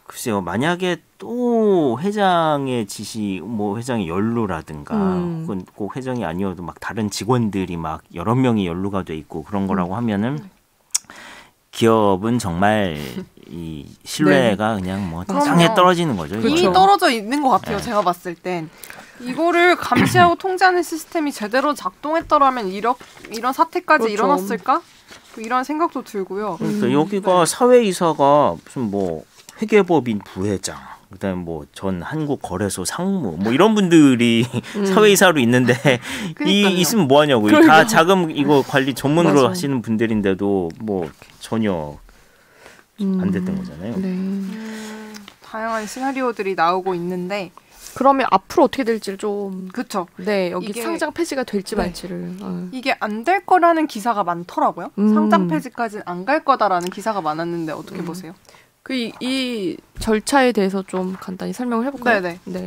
글쎄요. 만약에 또 회장의 지시 뭐 회장의 연루라든가 혹은 꼭 회장이 아니어도 막 다른 직원들이 막 여러 명이 연루가 돼 있고 그런 거라고 하면은 기업은 정말 이 신뢰가 그냥 뭐 땅에 떨어지는 거죠. 이미 그렇죠. 떨어져 있는 것 같아요. 제가 봤을 땐. 이거를 감시하고 통제하는 시스템이 제대로 작동했더라면 이런 사태까지 그렇죠. 일어났을까? 이런 생각도 들고요. 그러니까 여기가 사회이사가 무슨 뭐 회계법인 부회장, 그다음에 뭐 전 한국거래소 상무 뭐 이런 분들이 사회이사로 있는데 그러니까요. 있으면 뭐 하냐고. 다 자금 이거 관리 전문으로 맞아. 하시는 분들인데도 뭐 전혀 안 됐던 거잖아요. 네. 다양한 시나리오들이 나오고 있는데 그러면 앞으로 어떻게 될지를 좀 그쵸. 네, 여기 이게- 상장 폐지가 될지 네. 말지를. 이게 안 될 거라는 기사가 많더라고요. 상장 폐지까지는 안 갈 거다라는 기사가 많았는데 어떻게 보세요? 이 절차에 대해서 좀 간단히 설명을 해볼까요? 네네.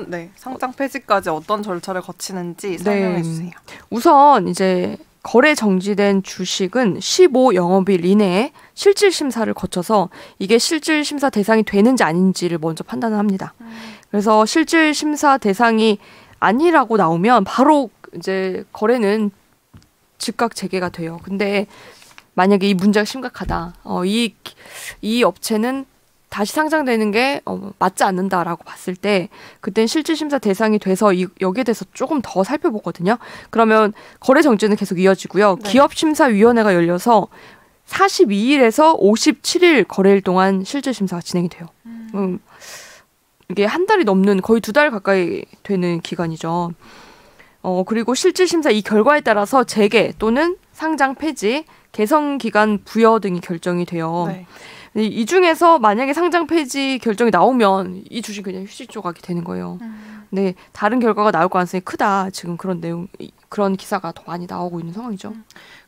네. 상장 폐지까지 어떤 절차를 거치는지 설명해 주세요. 우선 이제 거래 정지된 주식은 15 영업일 이내에 실질 심사를 거쳐서 이게 실질 심사 대상이 되는지 아닌지를 먼저 판단을 합니다. 그래서 실질 심사 대상이 아니라고 나오면 바로 이제 거래는 즉각 재개가 돼요. 근데 만약에 이 문제가 심각하다. 이 업체는 다시 상장되는 게 맞지 않는다라고 봤을 때 그땐 실질심사 대상이 돼서 여기에 대해서 조금 더 살펴보거든요. 그러면 거래 정지는 계속 이어지고요. 네. 기업심사위원회가 열려서 42일에서 57일 거래일 동안 실질심사가 진행이 돼요. 이게 한 달이 넘는 거의 2달 가까이 되는 기간이죠. 그리고 실질심사 이 결과에 따라서 재개 또는 상장 폐지, 개선 기간 부여 등이 결정이 돼요. 네. 이 중에서 만약에 상장 폐지 결정이 나오면 이 주식 그냥 휴지 조각이 되는 거예요. 네, 다른 결과가 나올 가능성이 크다. 지금 그런 기사가 더 많이 나오고 있는 상황이죠.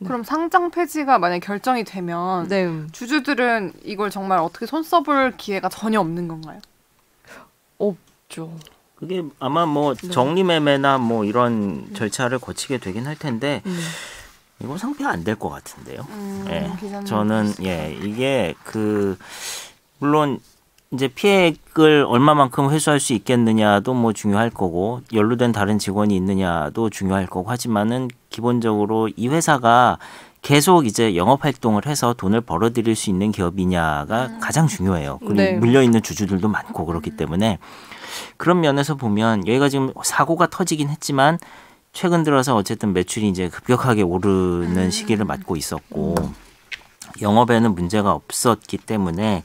그럼 상장 폐지가 만약 결정이 되면 네, 주주들은 이걸 정말 어떻게 손 써볼 기회가 전혀 없는 건가요? 없죠. 그게 아마 뭐 정리매매나 뭐 이런 절차를 거치게 되긴 할 텐데 이건 상피가 안 될 것 같은데요. 예, 기자님 저는 이게 물론 이제 피해액을 얼마만큼 회수할 수 있겠느냐도 뭐 중요할 거고 연루된 다른 직원이 있느냐도 중요할 거고 하지만은 기본적으로 이 회사가 계속 이제 영업 활동을 해서 돈을 벌어들일 수 있는 기업이냐가 가장 중요해요. 그리고 네. 물려 있는 주주들도 많고 그렇기 때문에 그런 면에서 보면 여기가 지금 사고가 터지긴 했지만 최근 들어서 어쨌든 매출이 이제 급격하게 오르는 시기를 맞고 있었고 영업에는 문제가 없었기 때문에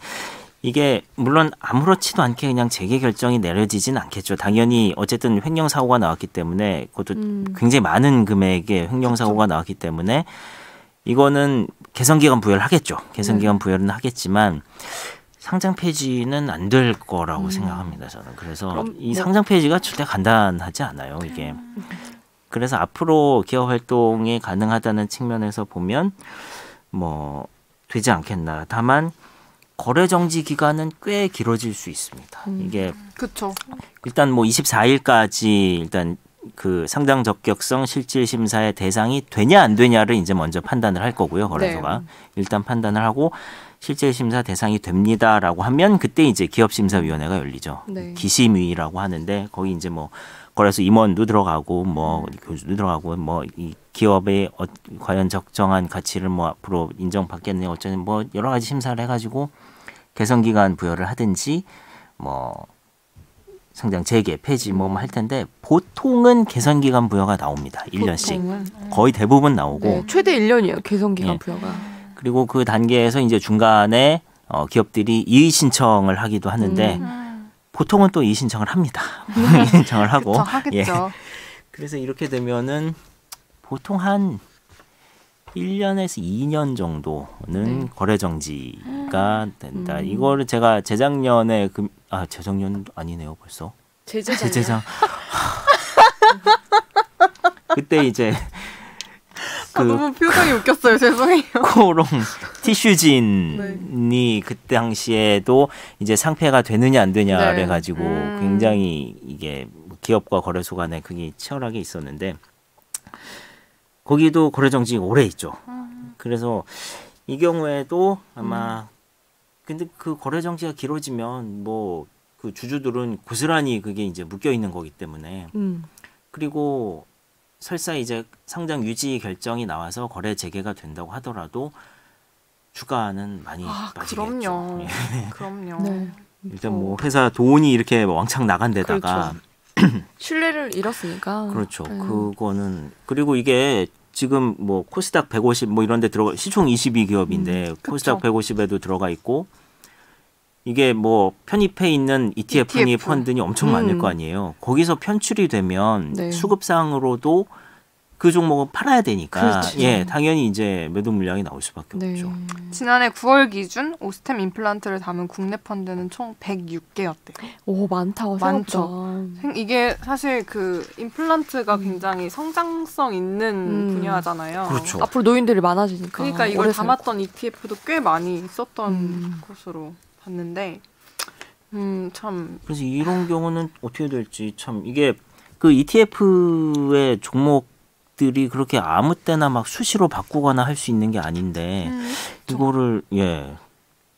이게 물론 아무렇지도 않게 그냥 재개 결정이 내려지진 않겠죠. 당연히 어쨌든 횡령 사고가 나왔기 때문에 그것도 굉장히 많은 금액의 횡령 사고가 나왔기 때문에 이거는 개선 기간 부여를 하겠죠. 개선 기간 부여는 하겠지만 상장 폐지는 안 될 거라고 생각합니다. 저는 그래서 이 상장 폐지가 절대 간단하지 않아요. 이게. 그래서 앞으로 기업 활동이 가능하다는 측면에서 보면 뭐 되지 않겠나. 다만 거래 정지 기간은 꽤 길어질 수 있습니다. 이게 그렇죠. 일단 뭐 24일까지 일단 그 상장 적격성 실질 심사의 대상이 되냐 안 되냐를 이제 먼저 판단을 할 거고요. 거래소가 일단 판단을 하고 실질 심사 대상이 됩니다라고 하면 그때 이제 기업심사위원회가 열리죠. 네. 기심위라고 하는데 거기 이제 뭐 거래소 임원도 들어가고 뭐 교수도 들어가고 뭐 이 기업의 과연 적정한 가치를 뭐 앞으로 인정받겠느냐 어쩌는 뭐 여러 가지 심사를 해가지고 개선 기간 부여를 하든지 뭐 상장 재개 폐지 뭐 할 텐데 보통은 개선 기간 부여가 나옵니다. 1년씩 보통은. 거의 대부분 나오고 네, 최대 1년이에요. 개선 기간 예. 부여가. 그리고 그 단계에서 이제 중간에 기업들이 이의 신청을 하기도 하는데 보통은 또 이의 신청을 합니다. 이의 신청을 하고 그쵸, 하겠죠. 그래서 이렇게 되면은 보통 한 1년에서 2년 정도는 거래 정지가 된다. 이거를 제가 재작년에 재작년 아니네요, 벌써. 재재장. 그때 이제 너무 표정이 웃겼어요. 죄송해요. 코롱 티슈진이 그때 당시에도 이제 상폐가 되느냐 안 되냐를 네. 가지고 굉장히 이게 기업과 거래소 간에 그게 치열하게 있었는데 거기도 거래 정지가 오래 있죠. 그래서 이 경우에도 아마 근데 그 거래 정지가 길어지면 뭐 그 주주들은 고스란히 그게 이제 묶여 있는 거기 때문에 그리고 설사 이제 상장 유지 결정이 나와서 거래 재개가 된다고 하더라도 주가는 많이 빠지겠죠. 그럼요. 예. 그럼요. 네. 일단 뭐 회사 돈이 이렇게 왕창 나간 데다가 신뢰를 잃었으니까. 그렇죠. 네. 그거는 그리고 이게 지금 뭐 코스닥 150 뭐 이런 데 들어가 시총 22기업인데 코스닥 150에도 들어가 있고 이게 뭐 편입해 있는 ETF 펀드니 엄청 많을 거 아니에요. 거기서 편출이 되면 네. 수급상으로도 그 종목은 팔아야 되니까 그렇죠. 예, 당연히 이제 매도 물량이 나올 수밖에 네. 없죠. 지난해 9월 기준 오스템 임플란트를 담은 국내 펀드는 총 106개였대요. 오, 많다. 많죠. 이게 사실 그 임플란트가 굉장히 성장성 있는 분야잖아요. 그렇죠. 앞으로 노인들이 많아지니까. 그러니까 이걸 오래 담았던 ETF도 꽤 많이 있었던 것으로 봤는데 참 그래서 이런 경우는 어떻게 될지 참 이게 그 ETF의 종목들이 그렇게 아무 때나 막 수시로 바꾸거나 할 수 있는 게 아닌데 이거를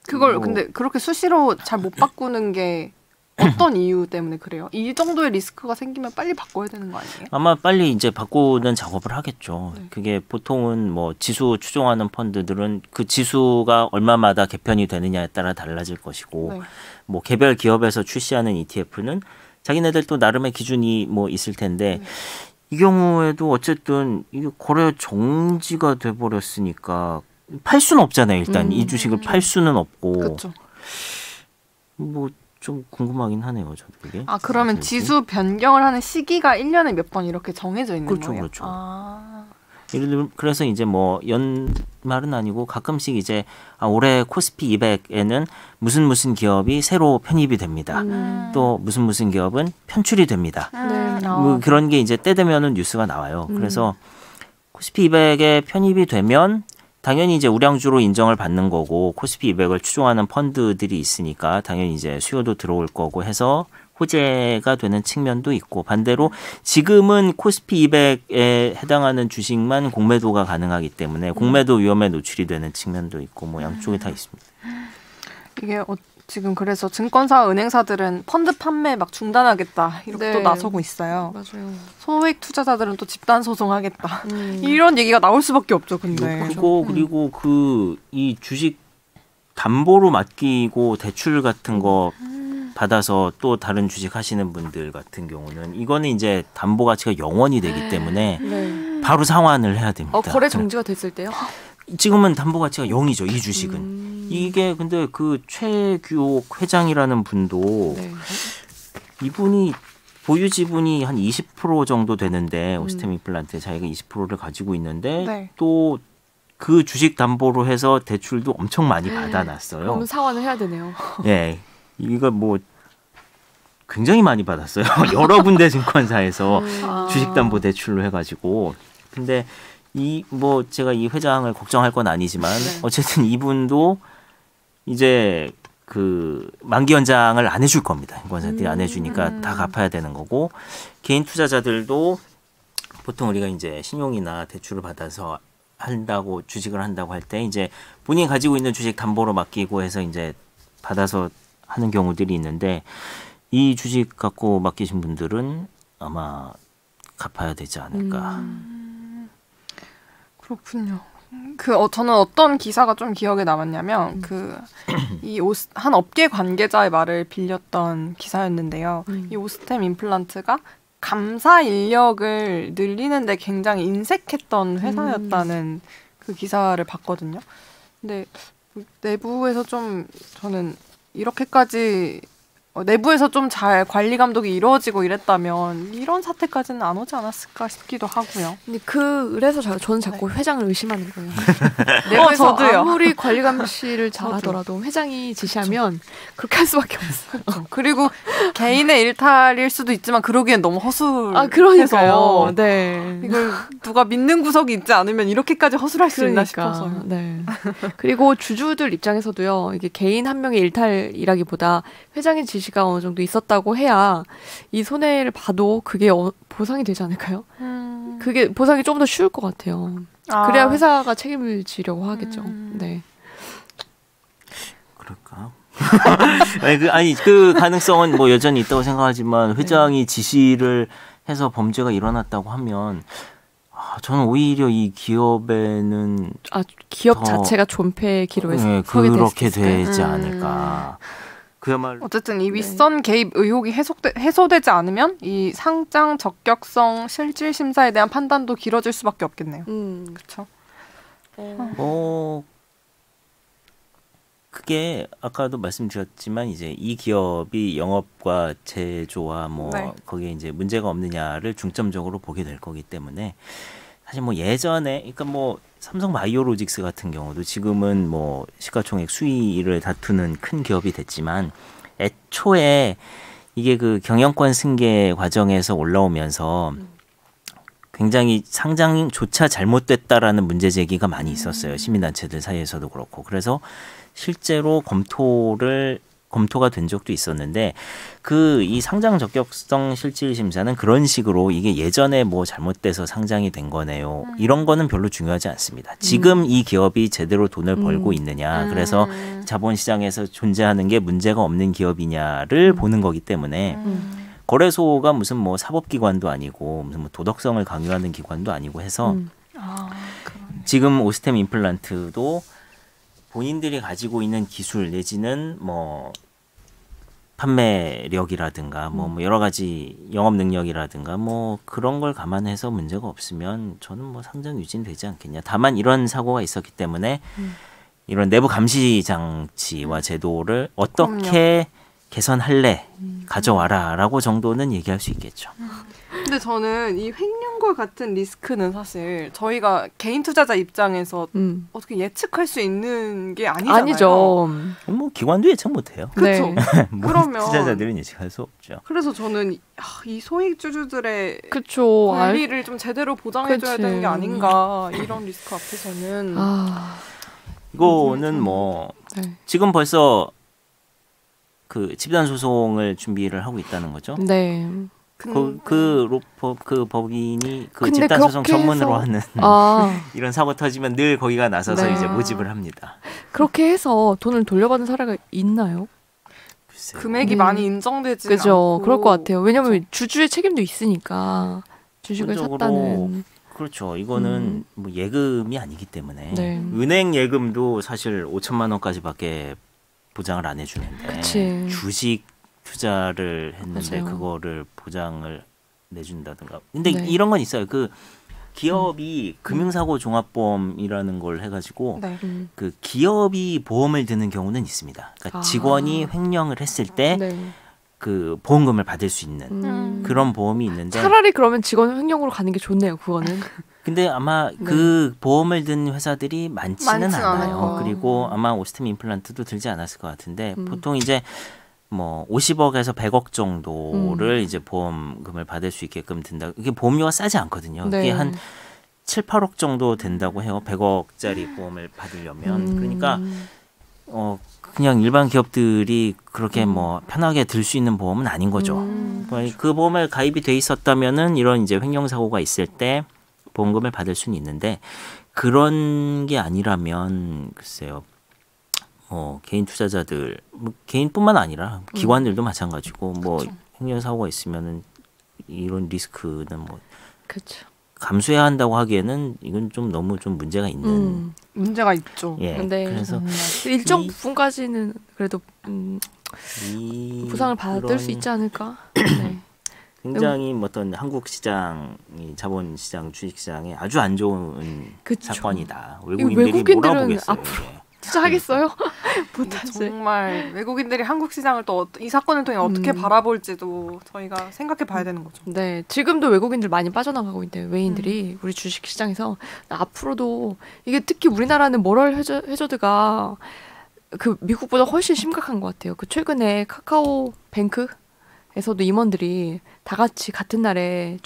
그걸 뭐- 근데 그렇게 수시로 잘 못 바꾸는 게 어떤 이유 때문에 그래요? 이 정도의 리스크가 생기면 빨리 바꿔야 되는 거 아니에요? 아마 빨리 이제 바꾸는 작업을 하겠죠. 네. 그게 보통은 뭐 지수 추종하는 펀드들은 그 지수가 얼마마다 개편이 되느냐에 따라 달라질 것이고 네. 뭐 개별 기업에서 출시하는 ETF는 자기네들 또 나름의 기준이 뭐 있을 텐데 이 경우에도 어쨌든 이게 거래 정지가 돼 버렸으니까 팔 수는 없잖아요. 일단 이 주식을 팔 수는 없고 그렇죠. 뭐 좀 궁금하긴 하네요. 저도 그게. 그러면 지수 변경을 하는 시기가 1년에 몇 번 이렇게 정해져 있는 그렇죠, 거예요? 그렇죠. 아. 예를 들면 그래서 이제 뭐 연말은 아니고 가끔씩 이제 올해 코스피 200에는 무슨 기업이 새로 편입이 됩니다. 또 무슨 기업은 편출이 됩니다. 네. 뭐 그런 게 이제 때 되면은 뉴스가 나와요. 그래서 코스피 200에 편입이 되면 당연히 이제 우량주로 인정을 받는 거고 코스피 200을 추종하는 펀드들이 있으니까 당연히 이제 수요도 들어올 거고 해서 호재가 되는 측면도 있고 반대로 지금은 코스피 200에 해당하는 주식만 공매도가 가능하기 때문에 공매도 위험에 노출이 되는 측면도 있고 뭐 양쪽이 다 있습니다. 이게 지금 그래서 증권사, 은행사들은 펀드 판매 막 중단하겠다 이렇게 또 네. 나서고 있어요. 맞아요. 소액 투자자들은 또 집단 소송하겠다 이런 얘기가 나올 수밖에 없죠. 근데 그거 그리고 그 이 주식 담보로 맡기고 대출 같은 거 받아서 또 다른 주식 하시는 분들 같은 경우는 이거는 이제 담보 가치가 0원이 되기 때문에 네. 바로 상환을 해야 됩니다. 거래 정지가 됐을 때요? 지금은 담보 가치가 0이죠. 이 주식은. 이게 근데 그 최규옥 회장이라는 분도 네. 이분이 보유 지분이 한 20% 정도 되는데 오스템 임플란트에 자기가 20%를 가지고 있는데 네. 또 그 주식 담보로 해서 대출도 엄청 많이 받아놨어요. 그럼 상환을 해야 되네요. 예, 이거 뭐 굉장히 많이 받았어요. 여러 군데 증권사에서 주식 담보 대출로 해가지고 근데 이 뭐 제가 이 회장을 걱정할 건 아니지만 네. 어쨌든 이분도 이제 그 만기 연장을 안 해줄 겁니다. 인권사들이 안 해주니까 다 갚아야 되는 거고 개인 투자자들도 보통 우리가 이제 신용이나 대출을 받아서 한다고 주식을 한다고 할 때 이제 본인이 가지고 있는 주식 담보로 맡기고 해서 이제 받아서 하는 경우들이 있는데 이 주식 갖고 맡기신 분들은 아마 갚아야 되지 않을까. 그렇군요. 저는 어떤 기사가 좀 기억에 남았냐면 한 업계 관계자의 말을 빌렸던 기사였는데요. 이 오스템 임플란트가 감사 인력을 늘리는데 굉장히 인색했던 회사였다는 그 기사를 봤거든요. 근데 내부에서 좀 저는 이렇게까지 내부에서 좀 잘 관리 감독이 이루어지고 이랬다면 이런 사태까지는 안 오지 않았을까 싶기도 하고요. 근데 그래서 저는 자꾸 회장을 의심하는 거예요. 내부에서 저도요. 아무리 관리 감시를 잘하더라도 회장이 지시하면 그렇게 할 수밖에 없어요. 그렇죠. 그리고 개인의 일탈일 수도 있지만 그러기엔 너무 허술해서 그러니까요. 네. 이걸 누가 믿는 구석이 있지 않으면 이렇게까지 허술할 수 있나 싶어서요. 네. 그리고 주주들 입장에서도요. 이게 개인 한 명의 일탈이라기보다 회장의 지시가 어느 정도 있었다고 해야 이 손해를 봐도 그게 보상이 되지 않을까요? 그게 보상이 좀 더 쉬울 것 같아요. 그래야 회사가 책임을 지려고 하겠죠. 네. 그럴까? 아니 그 가능성은 뭐 여전히 있다고 생각하지만 회장이 지시를 해서 범죄가 일어났다고 하면 저는 오히려 이 기업에는 기업 자체가 존폐 기로에 그렇게 되지 않을까. 그야말로 어쨌든 이 윗선 개입 의혹이 해소되지 않으면 이 상장 적격성 실질 심사에 대한 판단도 길어질 수밖에 없겠네요. 그렇죠. 그게 아까도 말씀드렸지만 이제 이 기업이 영업과 제조와 거기에 이제 문제가 없느냐를 중점적으로 보게 될 거기 때문에 사실 뭐 예전에 그러니까 뭐 삼성 바이오로직스 같은 경우도 지금은 뭐 시가총액 수위를 다투는 큰 기업이 됐지만 애초에 이게 그 경영권 승계 과정에서 올라오면서 굉장히 상장조차 잘못됐다라는 문제 제기가 많이 있었어요. 시민단체들 사이에서도 그렇고. 그래서 실제로 검토가 된 적도 있었는데 이 상장 적격성 실질 심사는 그런 식으로 이게 예전에 뭐 잘못돼서 상장이 된 거네요. 이런 거는 별로 중요하지 않습니다. 지금 이 기업이 제대로 돈을 벌고 있느냐. 그래서 자본시장에서 존재하는 게 문제가 없는 기업이냐를 보는 거기 때문에 거래소가 무슨 뭐 사법기관도 아니고 무슨 뭐 도덕성을 강요하는 기관도 아니고 해서 지금 오스템 임플란트도 본인들이 가지고 있는 기술 내지는 뭐 판매력이라든가 뭐 여러 가지 영업 능력이라든가 뭐 그런 걸 감안해서 문제가 없으면 저는 뭐 상장 유지는 되지 않겠냐. 다만 이런 사고가 있었기 때문에 이런 내부 감시 장치와 제도를 어떻게 개선할래 가져와라라고 정도는 얘기할 수 있겠죠. 근데 저는 이 횡령과 같은 리스크는 사실 저희가 개인 투자자 입장에서 어떻게 예측할 수 있는 게 아니잖아요. 아니죠. 뭐 기관도 예측 못해요. 그렇죠. 그러면 투자자들은 예측할 수 없죠. 그래서 저는 이 소액주주들의 그쵸. 권리를 좀 제대로 보장해줘야 되는 게 아닌가 이런 리스크 앞에서는. 이거는 뭐 지금 벌써 그 집단 소송을 준비를 하고 있다는 거죠. 네. 그 법인이 그 집단 소송 전문으로 하는 이런 사고 터지면 늘 거기가 나서서 이제 모집을 합니다. 그렇게 해서 돈을 돌려받은 사례가 있나요? 글쎄요. 금액이 많이 인정되지 그죠. 않고. 그럴 것 같아요. 왜냐하면 주주의 책임도 있으니까 주식을 샀다는. 그렇죠. 이거는 뭐 예금이 아니기 때문에 네. 은행 예금도 사실 5천만 원까지밖에 보장을 안 해주는데 주식 투자를 했는데 그거를 보장을 내준다든가. 근데 이런 건 있어요. 그 기업이 금융사고 종합보험이라는 걸 해가지고 그 기업이 보험을 드는 경우는 있습니다. 그러니까 직원이 횡령을 했을 때 그 보험금을 받을 수 있는 그런 보험이 있는데 차라리 그러면 직원 횡령으로 가는 게 좋네요. 그거는. 근데 아마 그 보험을 든 회사들이 많지는 않아요. 그리고 아마 오스템 임플란트도 들지 않았을 것 같은데 보통 이제 뭐 50억에서 100억 정도를 이제 보험금을 받을 수 있게끔 든다. 이게 보험료가 싸지 않거든요. 이게 한 7, 8억 정도 된다고 해요. 100억짜리 보험을 받으려면. 그러니까 그냥 일반 기업들이 그렇게 뭐 편하게 들 수 있는 보험은 아닌 거죠. 그 보험에 가입이 돼 있었다면은 이런 이제 횡령 사고가 있을 때 보험금을 받을 수는 있는데 그런 게 아니라면 글쎄요. 개인 투자자들, 뭐 개인뿐만 아니라 기관들도 마찬가지고 뭐 횡령 사고가 있으면은 이런 리스크는 뭐 그렇죠. 감수해야 한다고 하기에는 이건 좀 너무 좀 문제가 있는 문제가 있죠. 예. 네. 그래서 일정 부분까지는 그래도 보상을 받을 수 있지 않을까? 네. 굉장히 어떤 한국 시장이 자본시장, 주식시장에 아주 안 좋은 그쵸. 사건이다. 외국인들은 외국인들이 몰아보겠어요. 앞으로 예. 투자하겠어요? 못하지. 정말 외국인들이 한국 시장을 또 이 사건을 통해 어떻게 바라볼지도 저희가 생각해 봐야 되는 거죠. 네, 지금도 외국인들 많이 빠져나가고 있는데 외인들이 우리 주식 시장에서 앞으로도 이게 특히 우리나라는 모럴 해저드가 그 미국보다 훨씬 심각한 것 같아요. 그 최근에 카카오뱅크에서도 임원들이 다 같이 같은 날에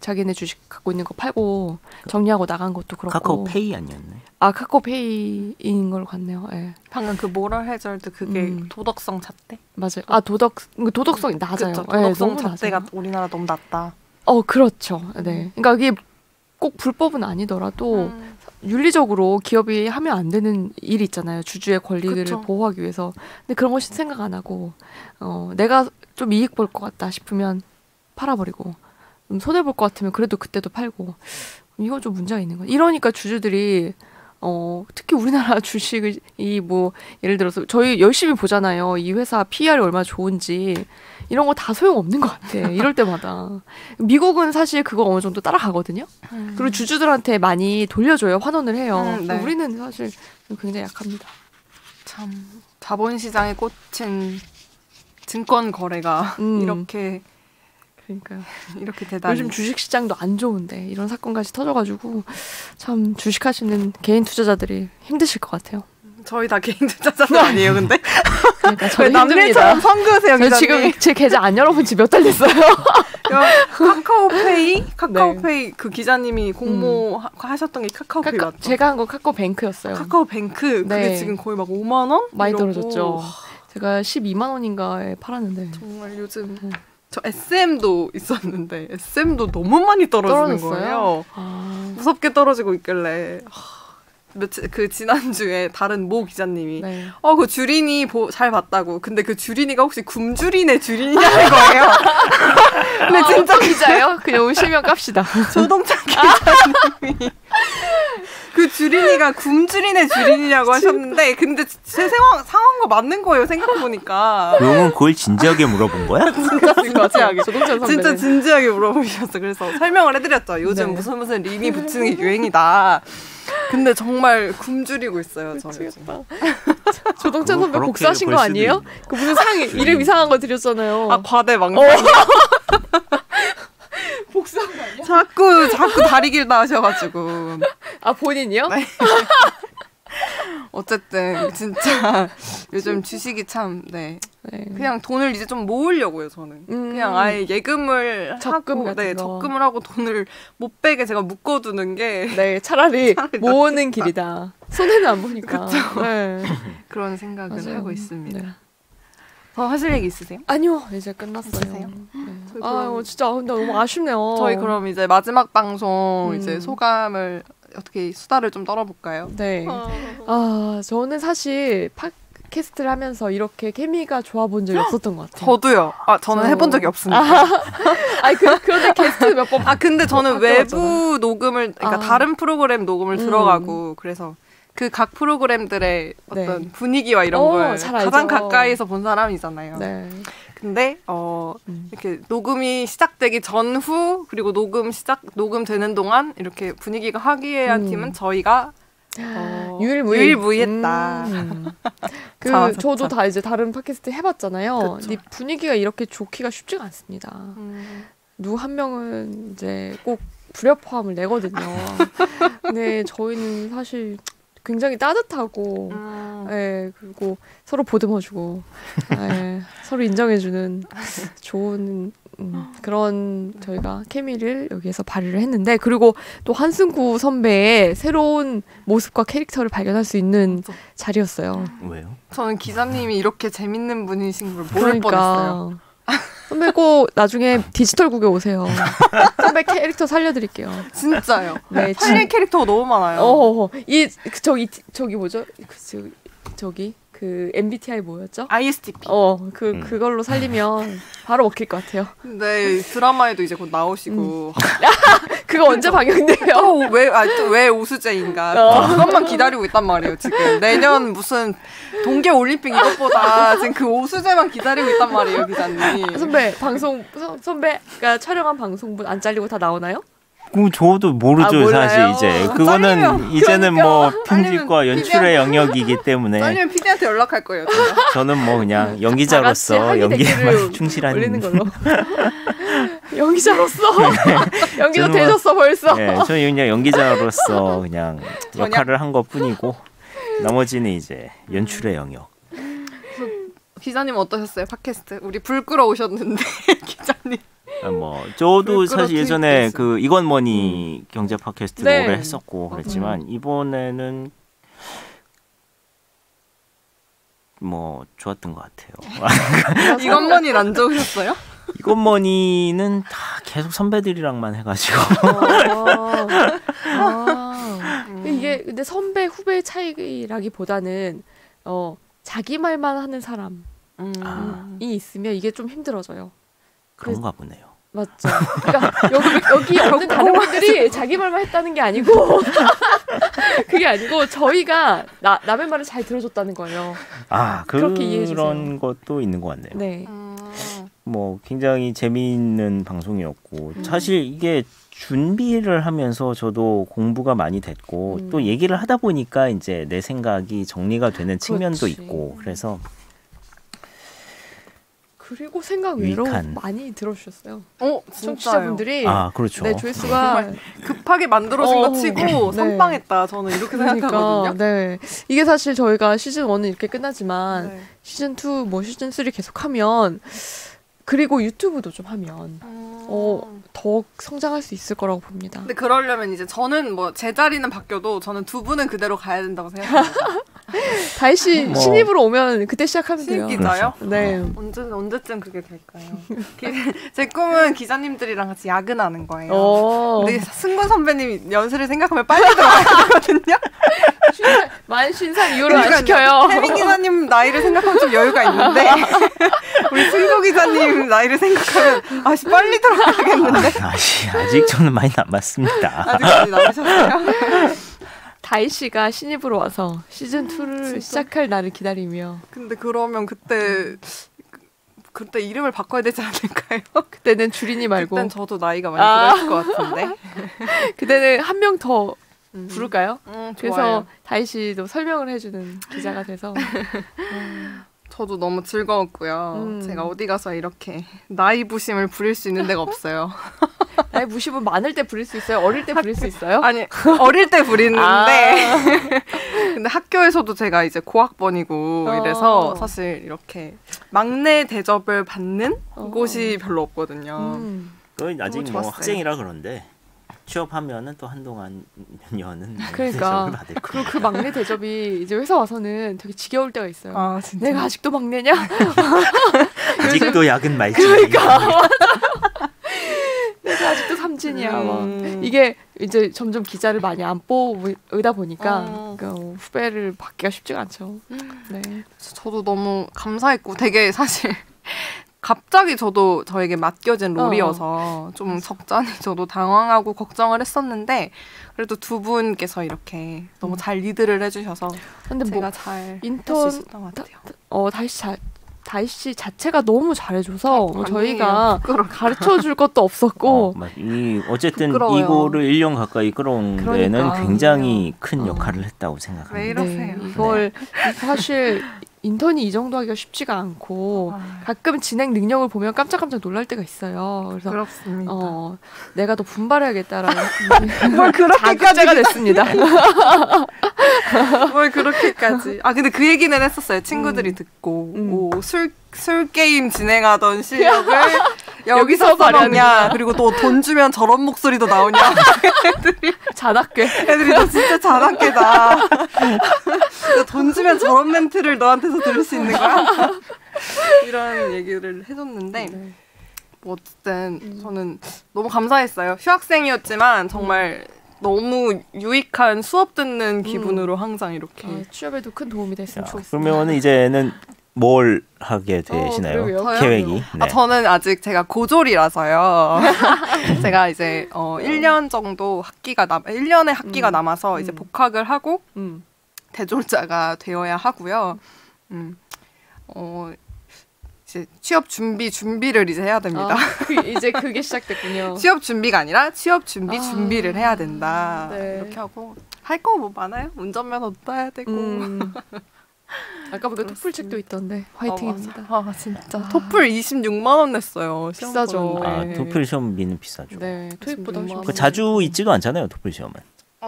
자기네 주식 갖고 있는 거 팔고 정리하고 나간 것도 그렇고. 카카오페이 아니었나요? 아, 카카오페이인 걸로 같네요. 예. 방금 그 모럴 해저드 그게 도덕성 잣대? 맞아요. 아, 도덕성이 낮아요. 그쵸, 예, 도덕성 너무 잣대가 낮아요. 우리나라 너무 낮다. 그렇죠. 네. 그러니까 이게 꼭 불법은 아니더라도 윤리적으로 기업이 하면 안 되는 일이 있잖아요. 주주의 권리를 그쵸. 보호하기 위해서. 근데 그런 거 생각 안 하고 내가 좀 이익 볼 것 같다 싶으면 팔아버리고 손해 볼 것 같으면 그래도 그때도 팔고 이건 좀 문제가 있는 거예요. 이러니까 주주들이 특히 우리나라 주식을 뭐 예를 들어서 저희 열심히 보잖아요. 이 회사 PER이 얼마나 좋은지 이런 거 다 소용없는 것 같아. 이럴 때마다. 미국은 사실 그거 어느 정도 따라가거든요. 그리고 주주들한테 많이 돌려줘요. 환원을 해요. 네. 우리는 사실 굉장히 약합니다. 참 자본시장에 꽂힌 증권 거래가 그러니까요. 이렇게 대단히 요즘 주식 시장도 안 좋은데 이런 사건까지 터져가지고 참 주식하시는 개인 투자자들이 힘드실 것 같아요. 저희 다 개인 투자자들 아니에요, 근데? 그러니까 왜 저는 남일처럼 힘듭니다. 선그으세요, 저 기자님? 지금 제 계좌 안 열어본 지 몇 달 됐어요. 카카오페이 그 기자님이 공모하셨던 게 카카오페이 맞죠? 제가 한 건 카카오뱅크였어요. 카카오뱅크 그게 네. 지금 거의 막 5만 원? 많이 이러고. 떨어졌죠. 제가 12만 원인가에 팔았는데 정말 요즘 저 SM도 있었는데 SM도 너무 많이 떨어지는 떨어졌어요? 거예요. 아, 무섭게 떨어지고 있길래 그 지난주에 다른 모 기자님이 네. 그 주린이 잘 봤다고. 근데 그 주린이가 혹시 굶주린의 주린이냐는 거예요. 근데 진짜 기자예요? 그냥 오시면 깝시다. 조동찬 기자님이 그 주린이가 굶주린의 주린이냐고 하셨는데 근데 제 상황과 맞는 거예요. 생각해보니까. 그러면 그걸 진지하게 물어본 거야? 진지하게. 조동찬 선배. 진짜 진지하게 물어보셨어. 그래서 설명을 해드렸죠. 요즘 네. 무슨 림이 붙이는 게 유행이다. 근데 정말 굶주리고 있어요. 저 요즘. 조동찬 선배 그렇게 복수하신 볼 거 수도 아니에요? 있네. 그 무슨 이름 이상한 거 드렸잖아요. 과대망상. 복수한 거 아니야? 자꾸 다리 길다 하셔가지고. 아, 본인이요? 네. 어쨌든 진짜 요즘 주식이 참 네. 그냥 돈을 이제 좀 모으려고요. 저는 그냥 아예 예금을 적금 하고 같은 거. 적금을 하고 돈을 못 빼게 제가 묶어두는 게 네, 차라리 모으는 낫겠다. 길이다. 손해는 안 보니까. 네. 그런 생각을 맞아요. 하고 있습니다. 네. 더 하실 얘기 있으세요? 아니요, 이제 끝났어요. 있으세요? 네. 저희 아유, 그럼- 진짜 근데 너무 아쉽네요. 저희 그럼 이제 마지막 방송 이제 음. 소감을 어떻게 수다를 좀 떨어볼까요? 네. 저는 사실 팟캐스트를 하면서 이렇게 케미가 좋아 본 적이 없었던 것 같아요. 저도요. 저는 해본 적이 없습니다. 아니 그런데 게스트 몇 번. 근데 저는 바뀌었잖아요. 외부 녹음을, 그러니까 아. 다른 프로그램 녹음을 들어가고, 그래서 그 각 프로그램들의 어떤 네. 분위기와 이런 걸 잘 가장 알죠. 가까이서 본 사람이잖아요. 네. 근데, 이렇게 녹음이 시작되기 전후, 그리고 녹음되는 동안 이렇게 분위기가 화기애애한 팀은 저희가 유일무이했다. 저도 다 이제 다른 팟캐스트 해봤잖아요. 그쵸. 근데 분위기가 이렇게 좋기가 쉽지가 않습니다. 누구 한 명은 이제 꼭 불협화음을 내거든요. 근데 저희는 사실 굉장히 따뜻하고, 그리고 서로 보듬어주고, 서로 인정해주는 좋은 그런 저희가 케미를 여기에서 발휘를 했는데 그리고 또 한승구 선배의 새로운 모습과 캐릭터를 발견할 수 있는 자리였어요. 왜요? 저는 기자님이 이렇게 재밌는 분이신 걸 모를 뻔했어요. 선배 꼭 나중에 디지털국에 오세요. 선배 캐릭터 살려드릴게요. 진짜요. 네, 살릴 캐릭터가 너무 많아요. 저기 뭐죠? 저기 그 MBTI 뭐였죠? ISTP. 그걸로 살리면 바로 먹힐 것 같아요. 네, 드라마에도 이제 곧 나오시고. 그거 언제 방영돼요? 왜 오수재인가? 그것만 기다리고 있단 말이에요, 지금. 내년 무슨 동계 올림픽 이것보다 지금 그 오수재만 기다리고 있단 말이에요, 기자님. 선배가 촬영한 방송분 안 잘리고 다 나오나요? 저도 모르죠, 사실 이제. 그거는 이제는 뭐 편집과 연출의 영역이기 때문에. 잘리면 PD한테 연락할 거예요. 저는 뭐 그냥 연기자로서 연기에만 충실한. 올리는 걸로. 연기자로서 연기자 되셨어 벌써. 네, 저는 그냥 연기자로서 그냥 역할을 한 것뿐이고 나머지는 이제 연출의 영역. 기자님 어떠셨어요, 팟캐스트? 우리 불 끄러 오셨는데 기자님. 저도 사실 예전에 그 이건머니 경제 팟캐스트 네. 오래 했었고 그랬지만 이번에는 뭐 좋았던 것 같아요. 이건머니는 안 좋으셨어요? 이건머니는 다 계속 선배들이랑만 해가지고 이게 근데 선배 후배 차이라기보다는 자기 말만 하는 사람이 있으면 이게 좀 힘들어져요. 그런가 보네요. 맞죠. 그러니까 여기 없는 다른 분들이 자기 말만 했다는 게 아니고 그게 아니고 저희가 남의 말을 잘 들어줬다는 거예요. 그렇게 이해해주세요. 그런 것도 있는 것 같네요. 네. 뭐 굉장히 재미있는 방송이었고 사실 이게 준비를 하면서 저도 공부가 많이 됐고 또 얘기를 하다 보니까 이제 내 생각이 정리가 되는 측면도 있고 그래서 그리고 생각 외로 유익한. 많이 들어주셨어요. 진짜요? 청취자분들이 그렇죠. 네, 조회수가 급하게 만들어진 거 치고 선빵했다. 저는 이렇게 생각하거든요. 네. 이게 사실 저희가 시즌 1은 이렇게 끝나지만 시즌 2, 뭐 시즌 3 계속하면 그리고 유튜브도 좀 하면 더 성장할 수 있을 거라고 봅니다. 근데 그러려면 이제 저는 뭐 제 자리는 바뀌어도 저는 두 분은 그대로 가야 된다고 생각합니다. 다희 씨 신입으로 오면 그때 시작하면 돼요. 신입 기자요? 네. 언제쯤 그게 될까요? 제 꿈은 기자님들이랑 같이 야근하는 거예요. 근데 승권 선배님 연세를 생각하면 빨리 들어가야 되거든요. 만 50살 이후로 안 시켜요. 혜민 기자님 나이를 생각하면 좀 여유가 있는데 우리 승고 기자님 나이를 생각하면 빨리 들어가야겠는데. 아직 저는 많이 남았습니다. 아직 많이 남으셨어요? 다희 씨가 신입으로 와서 시즌 2를 시작할 날을 기다리며. 근데 그러면 그때 이름을 바꿔야 되지 않을까요? 그때는 주린이 말고. 그땐 저도 나이가 많이 들었을 것 같은데. 그때는 한 명 더 부를까요? 그래서 좋아요. 다희 씨도 설명을 해주는 기자가 돼서. 저도 너무 즐거웠고요. 제가 어디 가서 이렇게 나이 부심을 부릴 수 있는 데가 없어요. 나이 부심은 많을 때 부릴 수 있어요? 어릴 때 부릴 수 있어요? 아니, 어릴 때 부리는데 근데 학교에서도 제가 이제 고학번이고 이래서 사실 이렇게 막내 대접을 받는 곳이 별로 없거든요. 그건 아직 뭐 좋았어요. 학생이라 그런데 취업하면은 또 한동안 년은 그러니까 대접을 받을 그리고 거예요. 그 막내 대접이 이제 회사 와서는 되게 지겨울 때가 있어요. 진짜? 내가 아직도 막내냐? 아직도 야근 말지. 그러니까 내가 아직도 삼진이야. 이게 이제 점점 기자를 많이 안 뽑으다 보니까 후배를 받기가 쉽지가 않죠. 네. 저도 너무 감사했고 되게 사실 갑자기 저도 저에게 맡겨진 롤이어서 좀 적잖이 저도 당황하고 걱정을 했었는데 그래도 두 분께서 이렇게 너무 잘 리드를 해주셔서 근데 제가 잘 할 수 인턴 있었던 것 같아요. 다희 씨 자체가 너무 잘해줘서 아니에요. 저희가 부끄러워. 가르쳐줄 것도 없었고 어쨌든 부끄러워요. 이거를 1년 가까이 끌어온 데는 그러니까. 굉장히 큰 역할을 했다고 생각합니다. 왜 이러세요? 이걸 사실 인턴이 이 정도 하기가 쉽지가 않고 가끔 진행 능력을 보면 깜짝깜짝 놀랄 때가 있어요. 그래서 그렇습니다. 내가 더 분발해야겠다라는 뭘 자극제가 됐습니다. 뭘 그렇게까지. 근데 그 얘기는 했었어요. 친구들이 듣고 술 게임 진행하던 실력을 여기서 써먹냐. 그리고 또 돈 주면 저런 목소리도 나오냐. 잔악괴. 애들이 너 진짜 잔악괴다. 돈 주면 저런 멘트를 너한테서 들을 수 있는 거야? 이런 얘기를 해줬는데 뭐 어쨌든 저는 너무 감사했어요. 휴학생이었지만 정말 너무 유익한 수업 듣는 기분으로 항상 이렇게 취업에도 큰 도움이 됐으면 좋겠습니다. 그러면 이제는 뭘 하게 되시나요? 그러게요. 계획이? 네. 저는 아직 제가 고졸이라서요. 제가 이제 1년 정도 1년의 학기가 남아서 이제 복학을 하고 대졸자가 되어야 하고요. 이제 취업 준비를 이제 해야 됩니다. 이제 그게 시작됐군요. 취업 준비가 아니라 취업 준비를 해야 된다. 네. 이렇게 하고 할 거 뭐 많아요. 운전면허도 따야 되고. 아까 보니까 토플 책도 있던데 화이팅입니다. 진짜 토플 26만 원 냈어요. 비싸죠. 토플 시험비는 비싸죠. 네, 토익보다 훨씬 그 자주 있지도 않잖아요, 토플 시험은.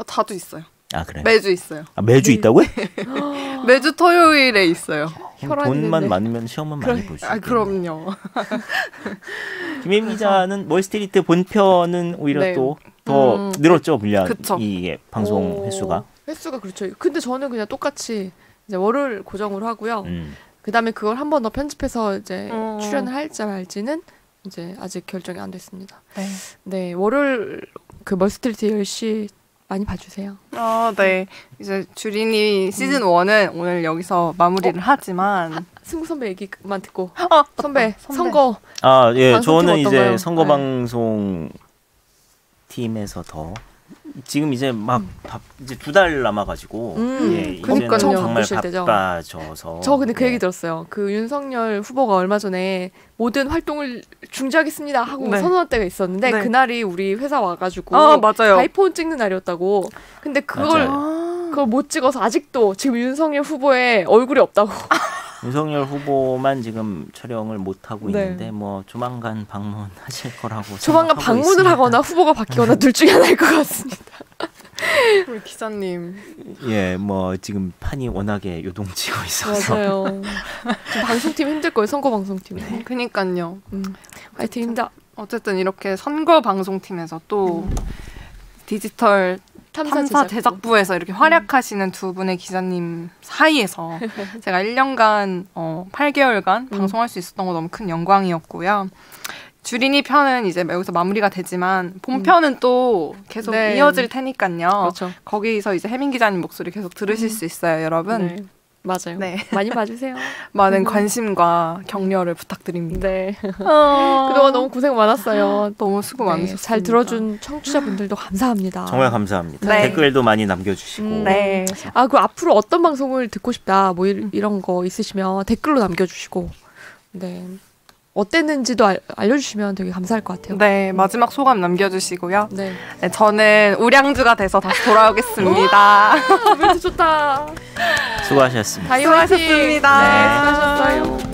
자주 있어요. 그래? 매주 있어요. 매주 있다고요? 매주 토요일에 있어요. 돈만 많으면 시험은 많이 볼 수 있어요. 그럼요. 김혜민 기자는 월스트리트 본편은 오히려 네. 또 더 늘었죠, 분량. 그쵸. 이 방송 횟수가. 횟수가 그렇죠. 근데 저는 그냥 똑같이 이제 월요일 고정으로 하고요. 그다음에 그걸 한 번 더 편집해서 이제 출연을 할지 말지는 이제 아직 결정이 안 됐습니다. 네, 월요일 그 멀스트리트 10시 많이 봐주세요. 네. 이제 주린이 시즌 1은 오늘 여기서 마무리를 하지만 승구 선배 얘기만 듣고 선배 선거 예, 방송팀 저는 이제 어떤가요? 선거 방송 팀에서 더 지금 이제 막 이제 2달 남아가지고 이제는 그러니까요. 정말 바쁘실 때죠. 바빠져서 저 근데 그 얘기 들었어요. 그 윤석열 후보가 얼마 전에 모든 활동을 중지하겠습니다 하고 선언할 때가 있었는데 그날이 우리 회사 와가지고 맞아요. 아이폰 찍는 날이었다고. 근데 그걸 못 찍어서 아직도 지금 윤석열 후보의 얼굴이 없다고. 윤석열 후보만 지금 촬영을 못 하고 있는데 뭐 조만간 방문하실 거라고 조만간 생각하고 방문을 있습니다. 하거나 후보가 바뀌거나 둘 중에 하나일 것 같습니다. 우리 기자님. 예, 뭐 지금 판이 워낙에 요동치고 있어서. 맞아요. 지금 방송팀 힘들 거예요. 선거 방송팀. 그니까요. 화이팅입니다. 어쨌든 이렇게 선거 방송팀에서 또 디지털 탐사 제작부에서 이렇게 활약하시는 두 분의 기자님 사이에서 제가 1년간 8개월간 방송할 수 있었던 거 너무 큰 영광이었고요. 주린이 편은 이제 여기서 마무리가 되지만 본편은 또 계속 이어질 테니까요. 그렇죠. 거기서 이제 혜민 기자님 목소리 계속 들으실 수 있어요, 여러분. 네. 맞아요. 네. 많이 봐주세요. 많은 관심과 격려를 부탁드립니다. 네. 그동안 너무 고생 많았어요. 너무 수고 많으셨습니다. 잘 들어준 청취자분들도 감사합니다. 정말 감사합니다. 네. 댓글도 많이 남겨주시고. 네. 그 앞으로 어떤 방송을 듣고 싶다 뭐 이런 거 있으시면 댓글로 남겨주시고 네. 어땠는지도 알려주시면 되게 감사할 것 같아요. 네, 마지막 소감 남겨주시고요. 네. 네, 저는 우량주가 돼서 다시 돌아오겠습니다. 멘트 좋다. 수고하셨습니다. 다이 화이팅! 수고하셨습니다. 네, 수고하셨어요.